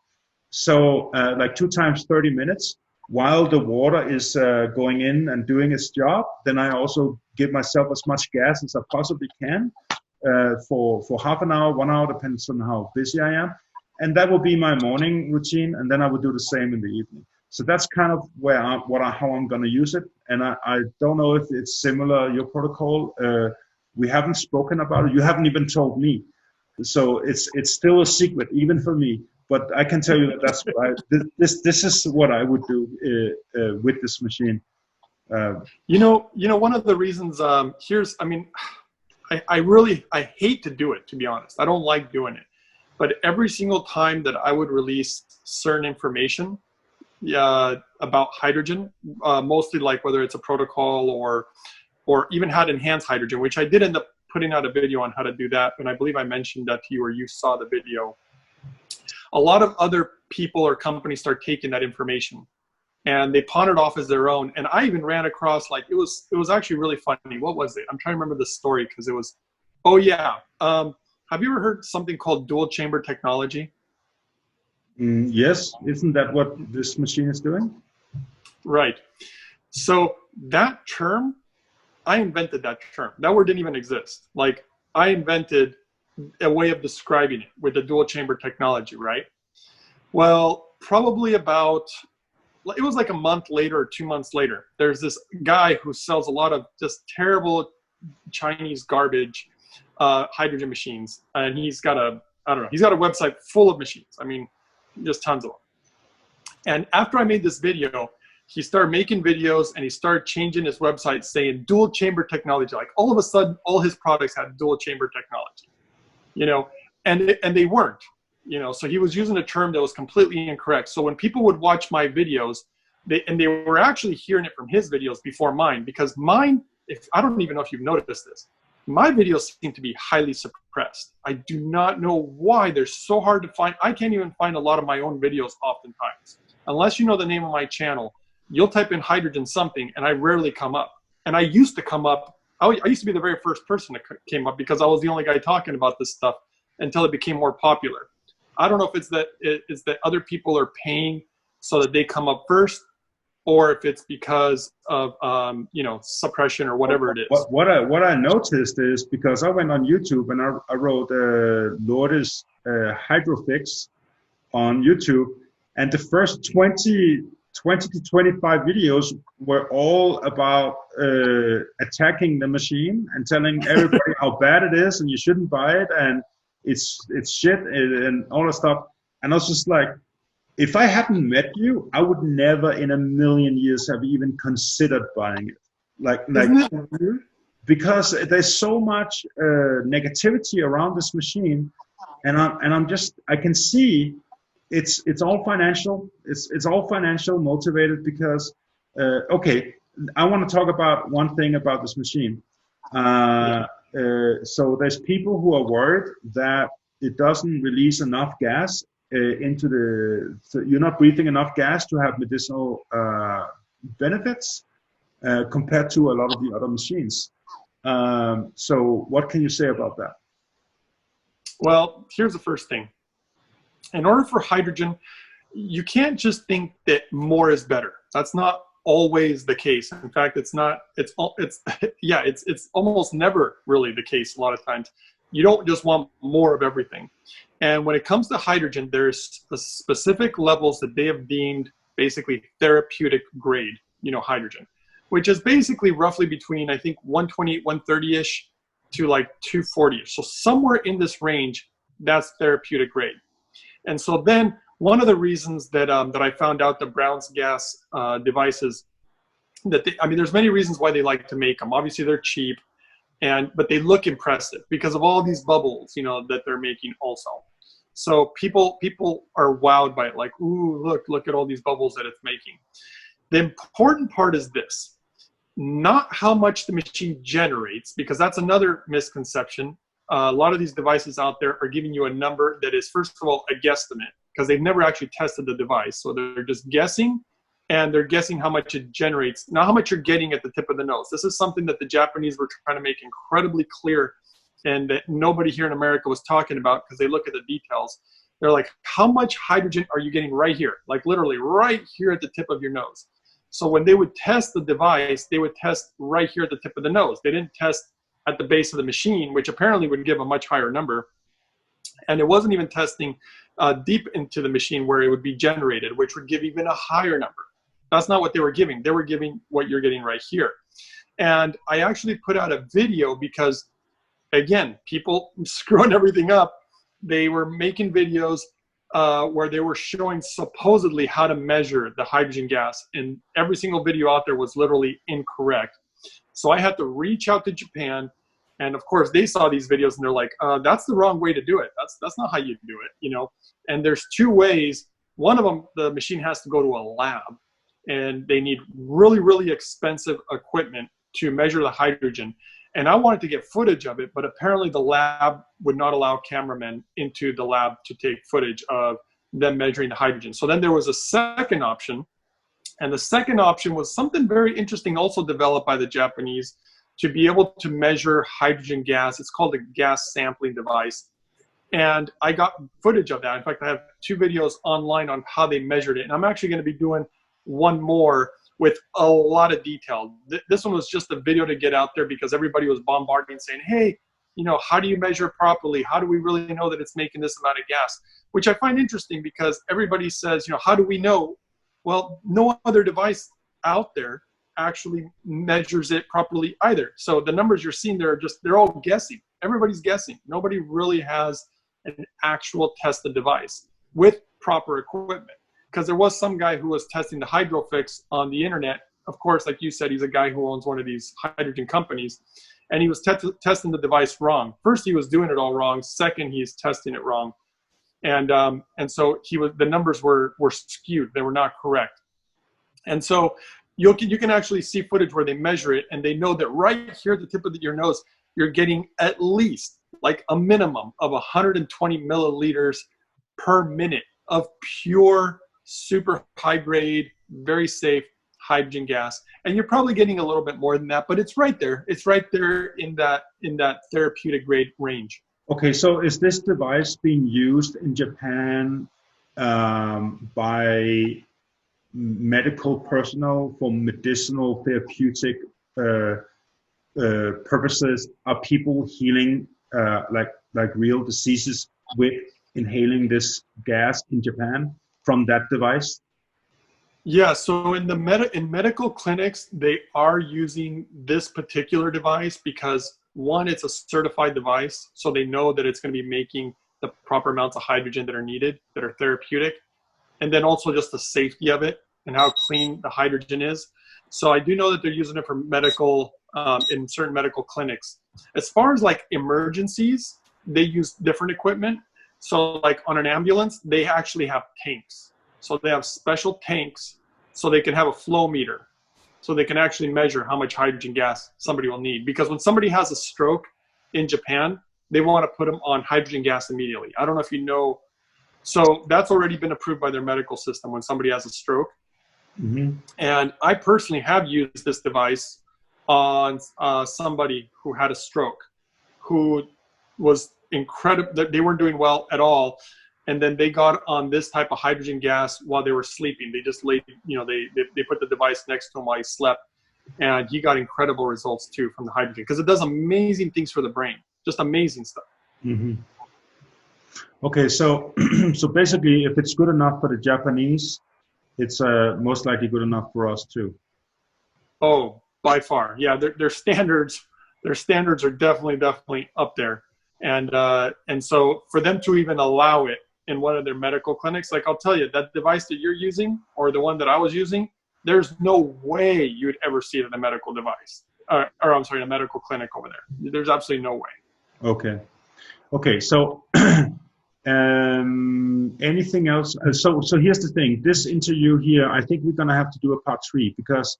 So like 2 times 30 minutes while the water is going in and doing its job. Then I also give myself as much gas as I possibly can for half an hour, 1 hour, depends on how busy I am. And that will be my morning routine. And then I would do the same in the evening. So that's kind of how I'm going to use it. And I don't know if it's similar, your protocol. We haven't spoken about it. You haven't even told me. So it's still a secret, even for me. But I can tell you that that's what this is what I would do with this machine. You know, one of the reasons I hate to do it, to be honest. I don't like doing it. But every single time that I would release certain information about hydrogen, mostly like whether it's a protocol or even how to enhance hydrogen, which I did end up putting out a video on how to do that, and I believe I mentioned that to you, or you saw the video. A lot of other people or companies start taking that information and they pawn it off as their own. And I even ran across, like, it was actually really funny. What was it? I'm trying to remember the story, because it was, oh yeah. Have you ever heard something called dual chamber technology? Yes. Isn't that what this machine is doing? Right. So that term, I invented that term. That word didn't even exist. Like, I invented a way of describing it with the dual chamber technology, right? Well, probably it was like a month later or 2 months later, there's this guy who sells a lot of just terrible Chinese garbage hydrogen machines. And he's got a website full of machines. I mean, just tons of them. And after I made this video, he started making videos and he started changing his website saying dual chamber technology. Like, all of a sudden, all his products had dual chamber technology, you know, and they weren't, you know, so he was using a term that was completely incorrect. So when people would watch my videos, they were actually hearing it from his videos before mine, because mine, I don't even know if you've noticed this, my videos seem to be highly suppressed. I do not know why. They're so hard to find. I can't even find a lot of my own videos oftentimes. Unless you know the name of my channel, you'll type in hydrogen something and I rarely come up. And I used to come up, I used to be the very first person that came up, because I was the only guy talking about this stuff until it became more popular. I don't know if it's that other people are paying so that they come up first, or if it's because of suppression or whatever it is. What I noticed is, because I went on YouTube and I wrote Lourdes Hydrofix on YouTube, and the first 20 to 25 videos were all about attacking the machine and telling everybody how bad it is and you shouldn't buy it, and it's shit and all that stuff. And I was just like, if I hadn't met you, I would never in a million years have even considered buying it. Isn't it weird? Because there's so much negativity around this machine, and I can see it's all financial. It's all financial motivated because okay, I want to talk about one thing about this machine. So there's people who are worried that it doesn't release enough gas into so you're not breathing enough gas to have medicinal benefits compared to a lot of the other machines. So what can you say about that? Well, here's the first thing. In order for hydrogen, you can't just think that more is better. That's not always the case. In fact, it's almost never really the case a lot of times. You don't just want more of everything. And when it comes to hydrogen, there's specific levels that they have deemed basically therapeutic grade, hydrogen, which is basically roughly between, I think, 120, 130-ish to like 240-ish. So somewhere in this range, that's therapeutic grade. And so then one of the reasons that I found out the Brown's gas devices, there's many reasons why they like to make them. Obviously, they're cheap, but they look impressive because of all these bubbles, that they're making also. So people are wowed by it, like, ooh, look at all these bubbles that it's making. The important part is this, not how much the machine generates, because that's another misconception. A lot of these devices out there are giving you a number that is, first of all, a guesstimate, because they've never actually tested the device. So they're just guessing, and they're guessing how much it generates, not how much you're getting at the tip of the nose. This is something that the Japanese were trying to make incredibly clear, and that nobody here in America was talking about, because they look at the details. They're like, how much hydrogen are you getting right here? Like literally right here at the tip of your nose. So when they would test the device, they would test right here at the tip of the nose. They didn't test at the base of the machine, which apparently would give a much higher number. And it wasn't even testing deep into the machine where it would be generated, which would give even a higher number. That's not what they were giving. They were giving what you're getting right here. And I actually put out a video because, again, people screwing everything up. They were making videos where they were showing supposedly how to measure the hydrogen gas, and every single video out there was literally incorrect. So I had to reach out to Japan, and of course they saw these videos and they're like, that's the wrong way to do it. That's not how you do it, And there's two ways. One of them, the machine has to go to a lab, and they need really, really expensive equipment to measure the hydrogen. And I wanted to get footage of it, but apparently the lab would not allow cameramen into the lab to take footage of them measuring the hydrogen. So then there was a second option. And the second option was something very interesting, also developed by the Japanese, to be able to measure hydrogen gas. It's called a gas sampling device. And I got footage of that. In fact, I have 2 videos online on how they measured it. And I'm actually going to be doing one more with a lot of detail. This one was just a video to get out there because everybody was bombarding saying, hey, how do you measure properly? How do we really know that it's making this amount of gas? Which I find interesting because everybody says, how do we know? Well, no other device out there actually measures it properly either. So the numbers you're seeing there they're all guessing. Everybody's guessing. Nobody really has an actual tested device with proper equipment. Because there was some guy who was testing the Hydrofix on the internet. Of course, like you said, he's a guy who owns one of these hydrogen companies. And he was testing the device wrong. First, he was doing it all wrong. Second, he's testing it wrong. And so the numbers were skewed. They were not correct. And so you can actually see footage where they measure it, and they know that right here at the tip of your nose, you're getting at least like a minimum of 120 milliliters per minute of pure, super high grade, very safe hydrogen gas. And you're probably getting a little bit more than that, but it's right there. It's right there in that therapeutic grade range. Okay, so is this device being used in Japan by medical personnel for medicinal therapeutic purposes? Are people healing like real diseases with inhaling this gas in Japan from that device? Yeah, so in medical clinics, they are using this particular device because one, it's a certified device, so they know that it's going to be making the proper amounts of hydrogen that are needed, that are therapeutic, and then also just the safety of it and how clean the hydrogen is. So I do know that they're using it for medical, in certain medical clinics. As far as like emergencies, they use different equipment. So like on an ambulance, they actually have tanks. So they have special tanks so they can have a flow meter. So they can actually measure how much hydrogen gas somebody will need. Because when somebody has a stroke in Japan, they want to put them on hydrogen gas immediately. I don't know if you know. So that's already been approved by their medical system when somebody has a stroke. Mm-hmm. And I personally have used this device on somebody who had a stroke, who was incredible. They weren't doing well at all. And then they got on this type of hydrogen gas while they were sleeping. They just laid, they put the device next to him while he slept. And he got incredible results too from the hydrogen, because it does amazing things for the brain, just amazing stuff. Mm-hmm. Okay, so so basically, if it's good enough for the Japanese, it's most likely good enough for us too. Oh, by far, yeah. Their standards are definitely up there, and so for them to even allow it in one of their medical clinics, like I'll tell you, that device that you're using or the one that I was using, there's no way you would ever see it in a medical device, or I'm sorry, in a medical clinic over there. There's absolutely no way. Okay. So anything else? So here's the thing. This interview here, I think we're gonna have to do a part 3, because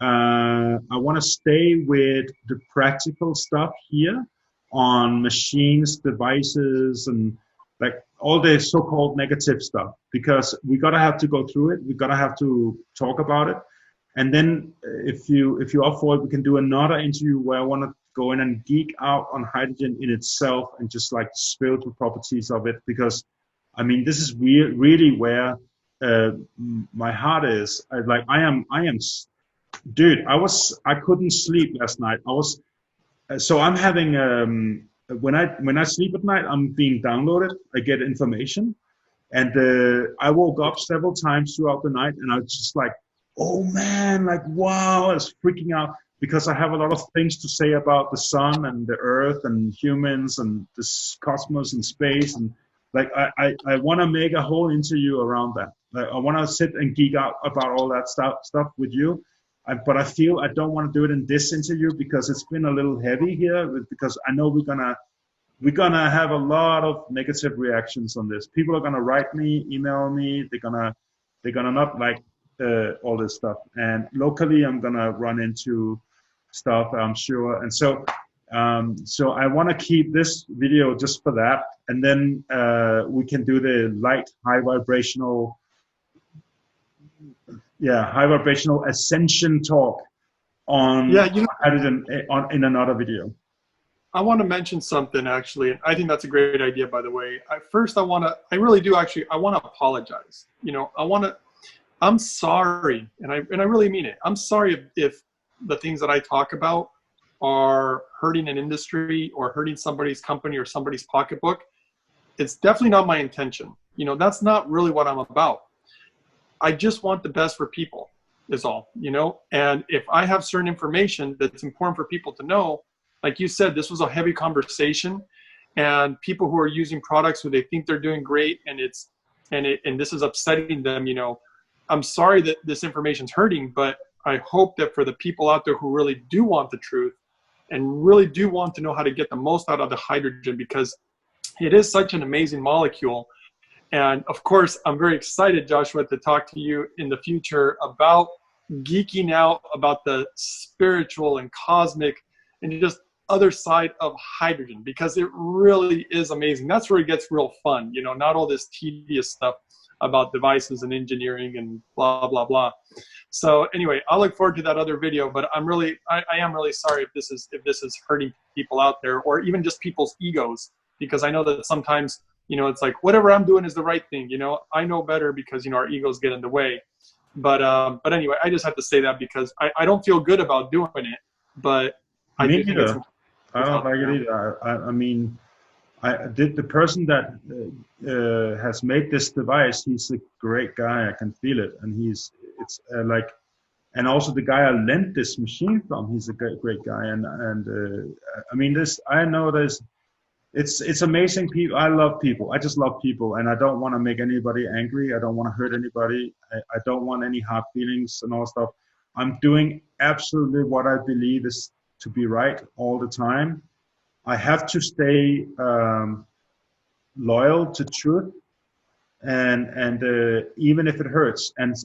I want to stay with the practical stuff here on machines, devices, and like all the so-called negative stuff, because we gotta have to go through it. We gotta have to talk about it, and then if you're up for it, we can do another interview where I want to go in and geek out on hydrogen in itself and just like the spiritual properties of it, because I mean this is really where my heart is. I am. Dude, I couldn't sleep last night. So I'm having when I sleep at night, I'm being downloaded. I get information, and I woke up several times throughout the night, and I was just like, oh man, like wow, I was freaking out because I have a lot of things to say about the sun and the earth and humans and this cosmos and space, and like I want to make a whole interview around that. Like, I want to sit and geek out about all that stuff with you. But I feel I don't want to do it in this interview because it's been a little heavy here, because I know we're gonna have a lot of negative reactions on this. People are gonna write me, email me. They're gonna not like all this stuff. And locally, I'm gonna run into stuff, I'm sure. And so I want to keep this video just for that, and then we can do the light, high vibrational ascension talk on hydrogen in another video. I want to mention something actually. I think that's a great idea, by the way. I want to apologize. I'm sorry, and I really mean it. I'm sorry if the things that I talk about are hurting an industry or hurting somebody's company or somebody's pocketbook. It's definitely not my intention. That's not really what I'm about. I just want the best for people is all, and if I have certain information that's important for people to know, like you said, this was a heavy conversation, and people who are using products who they think they're doing great and this is upsetting them, I'm sorry that this information's hurting, but I hope that for the people out there who really do want the truth and really do want to know how to get the most out of the hydrogen, because it is such an amazing molecule. And of course, I'm very excited, Joshua, to talk to you in the future about geeking out about the spiritual and cosmic and just other side of hydrogen, because it really is amazing. That's where it gets real fun, not all this tedious stuff about devices and engineering and blah, blah, blah. So anyway, I'll look forward to that other video, but I am really sorry if this is hurting people out there, or even just people's egos, because I know that sometimes, it's like, whatever I'm doing is the right thing. I know better, because, our egos get in the way. But anyway, I just have to say that because I don't feel good about doing it, but I do think it's I don't like it either. I mean, the person that has made this device, he's a great guy. I can feel it. And it's like, And also the guy I lent this machine from, he's a great guy. And I mean, I know it's amazing. People, I love people. I just love people, and I don't want to make anybody angry. I don't want to hurt anybody. I don't want any hard feelings and all stuff. I'm doing absolutely what I believe is to be right all the time. I have to stay loyal to truth, and even if it hurts, and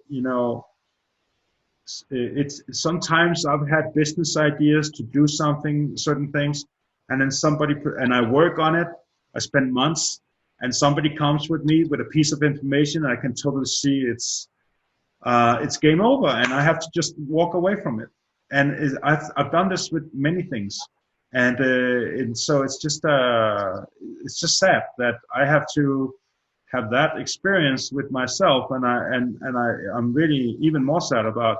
you know, it's sometimes I've had business ideas to do certain things, and then and I work on it. I spend months, and somebody comes with me with a piece of information. I can totally see it's game over, and I have to just walk away from it. And I've done this with many things, and so it's just sad that I have to have that experience with myself, and I'm really even more sad about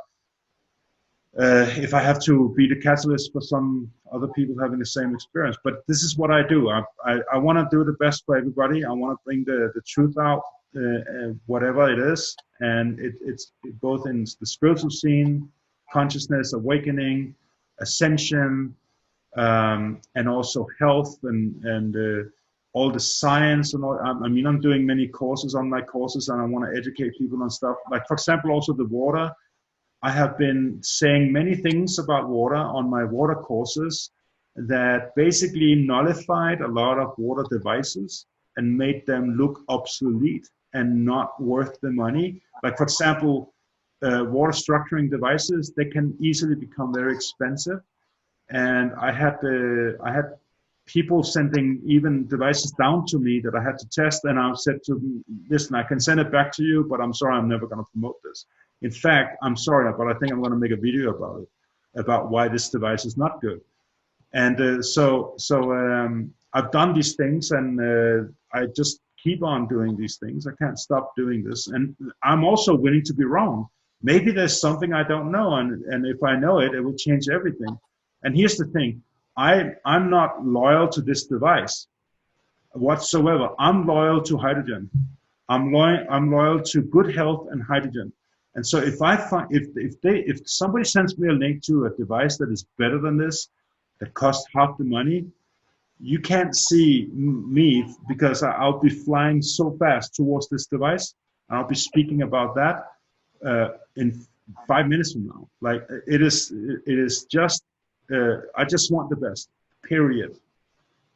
if I have to be the catalyst for some other people having the same experience. But this is what I do. I want to do the best for everybody. I want to bring the truth out, whatever it is, and it's both in the spiritual scene, consciousness, awakening, ascension, and also health and all the science and all. I mean, I'm doing many courses on my courses, and I want to educate people on stuff. Like, for example, also the water. I have been saying many things about water on my water courses that basically nullified a lot of water devices and made them look obsolete and not worth the money. Like, for example, water structuring devices, they can easily become very expensive. And I had people sending even devices down to me that I had to test, and I said to them, listen, I can send it back to you, but I'm sorry, I'm never going to promote this. In fact, I'm sorry, but I think I'm going to make a video about it, about why this device is not good. And so I've done these things, and I just keep on doing these things. I can't stop doing this. And I'm also willing to be wrong. Maybe there's something I don't know, and if I know it, it will change everything. And here's the thing. I'm not loyal to this device whatsoever. I'm loyal to hydrogen. I'm loyal to good health and hydrogen. And so if somebody sends me a link to a device that is better than this, that costs half the money, you can't see me, because I'll be flying so fast towards this device. I'll be speaking about that in 5 minutes from now. Like, it is just, I just want the best, period,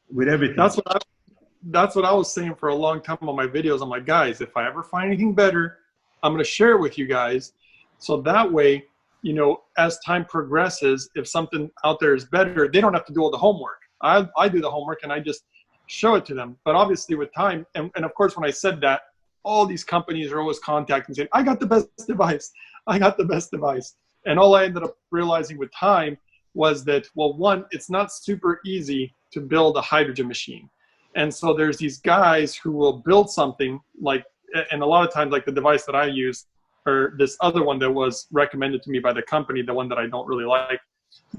with everything. That's what I was saying for a long time on my videos. I'm like, guys, if I ever find anything better, I'm going to share it with you guys. So that way, you know, as time progresses, if something out there is better, they don't have to do all the homework. I do the homework and I just show it to them. But obviously with time, and of course, when I said that, all these companies are always contacting saying, I got the best device. I got the best device. And all I ended up realizing with time was that, well, one, it's not super easy to build a hydrogen machine. And so there's these guys who will build something like, and a lot of times, like the device that I use, or this other one that was recommended to me by the company, the one that I don't really like,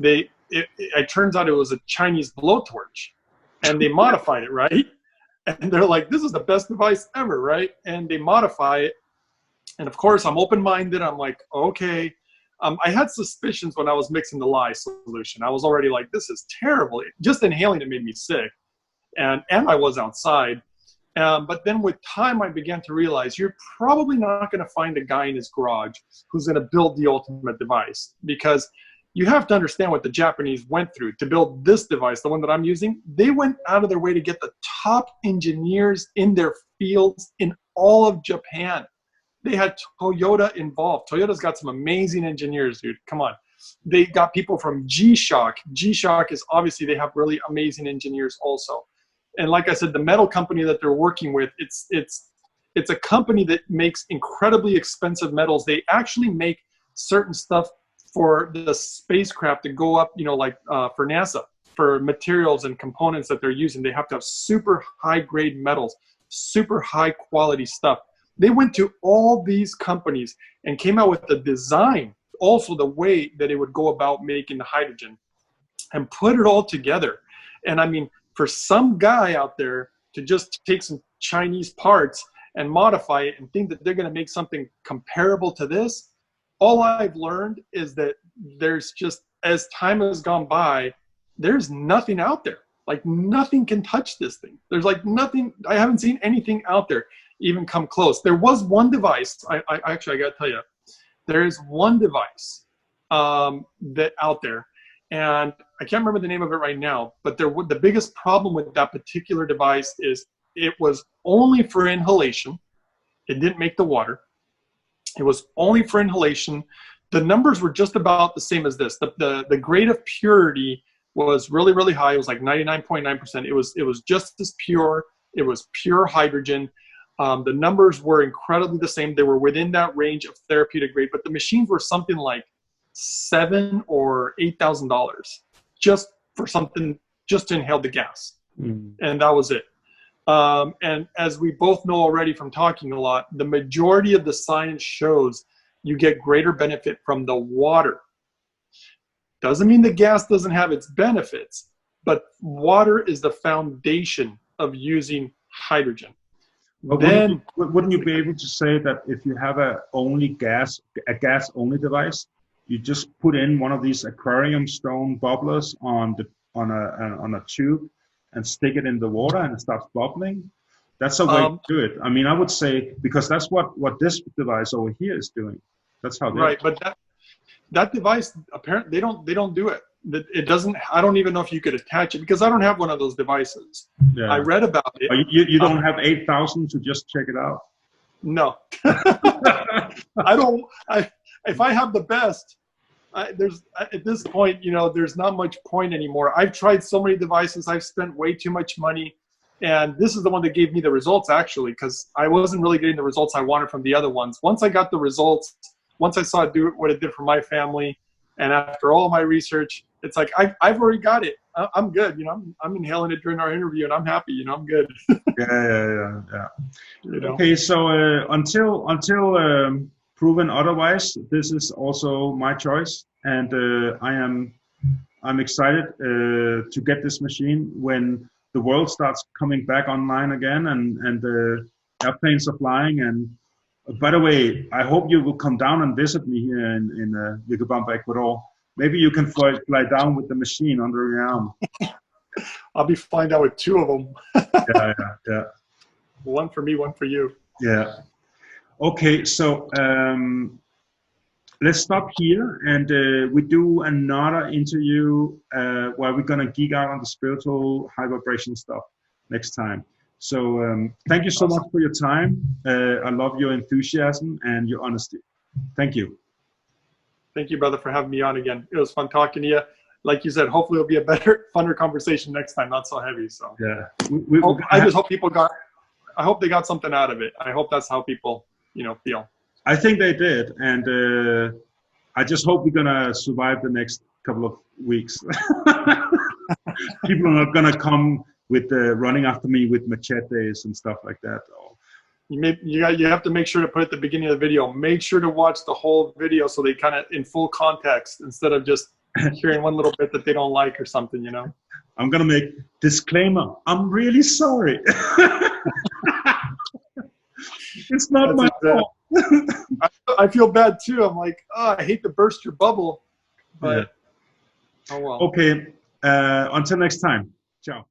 it turns out it was a Chinese blowtorch, and they modified it, right? And they're like, this is the best device ever, right? And they modify it. And of course, I'm open-minded. I'm like, okay. I had suspicions when I was mixing the lye solution. I was already like, this is terrible. Just inhaling it made me sick. And I was outside. But then with time, I began to realize you're probably not going to find a guy in his garage who's going to build the ultimate device, because you have to understand what the Japanese went through to build this device, the one that I'm using. They went out of their way to get the top engineers in their fields in all of Japan. They had Toyota involved. Toyota's got some amazing engineers, dude. Come on. They got people from G-Shock. G-Shock is obviously, they have really amazing engineers also. And like I said, the metal company that they're working with, it's a company that makes incredibly expensive metals. They actually make certain stuff for the spacecraft to go up, you know, like for NASA, for materials and components that they're using. They have to have super high grade metals, super high quality stuff. They went to all these companies and came out with the design, also the way that it would go about making the hydrogen, and put it all together. And I mean, for some guy out there to just take some Chinese parts and modify it and think that they're going to make something comparable to this, all I've learned is that there's just, as time has gone by, there's nothing out there. Like nothing can touch this thing. There's like nothing, I haven't seen anything out there even come close. There was one device, I actually, I gotta tell you, there is one device that out there, and I can't remember the name of it right now, but the biggest problem with that particular device is it was only for inhalation. It didn't make the water. It was only for inhalation. The numbers were just about the same as this. The grade of purity was really, really high. It was like 99.9%. It was just as pure. It was pure hydrogen. The numbers were incredibly the same. They were within that range of therapeutic grade, but the machines were something like $7,000 or $8,000 just for something, just to inhale the gas. And that was it. And as we both know already from talking a lot, the majority of the science shows you get greater benefit from the water. Doesn't mean the gas doesn't have its benefits, but water is the foundation of using hydrogen. But Then, wouldn't you be able to say that if you have a gas only device, you just put in one of these aquarium stone bubblers on a tube and stick it in the water and it starts bubbling? That's a way to do it. I mean, I would say, because that's what this device over here is doing. That's how they right, but that device, apparently they don't do it. It doesn't. I don't even know if you could attach it, because I don't have one of those devices. Yeah. I read about it. You don't have 8,000 to just check it out? No. I don't. If I have the best, at this point, there's not much point anymore. I've tried so many devices. I've spent way too much money, and this is the one that gave me the results, actually, because I wasn't really getting the results I wanted from the other ones. Once I got the results, once I saw it do what it did for my family, and after all my research, it's like I've already got it. I'm good. I'm inhaling it during our interview, and I'm happy. I'm good. Yeah. Okay, so until proven otherwise, this is also my choice, and I'm excited to get this machine when the world starts coming back online again, and the airplanes are flying. And by the way, I hope you will come down and visit me here in Vilcabamba, Ecuador. Maybe you can fly down with the machine under your arm. I'll be flying down with 2 of them. Yeah. One for me, one for you. Yeah. Okay, so let's stop here, and we do another interview where we're gonna geek out on the spiritual high vibration stuff next time. So thank you so much for your time. I love your enthusiasm and your honesty. Thank you. Thank you, brother, for having me on again. It was fun talking to you. Like you said, hopefully it'll be a better, funner conversation next time, not so heavy. So yeah, I just hope I hope they got something out of it. I hope that's how people, feel. I think they did, and I just hope we're gonna survive the next couple of weeks. People are not gonna come with running after me with machetes and stuff like that. You have to make sure to put at the beginning of the video, make sure to watch the whole video so they kind of in full context, instead of just hearing one little bit that they don't like or something, I'm gonna make disclaimer. I'm really sorry. It's not my fault. I feel bad too. I'm like, I hate to burst your bubble, but oh well. Okay, until next time. Ciao.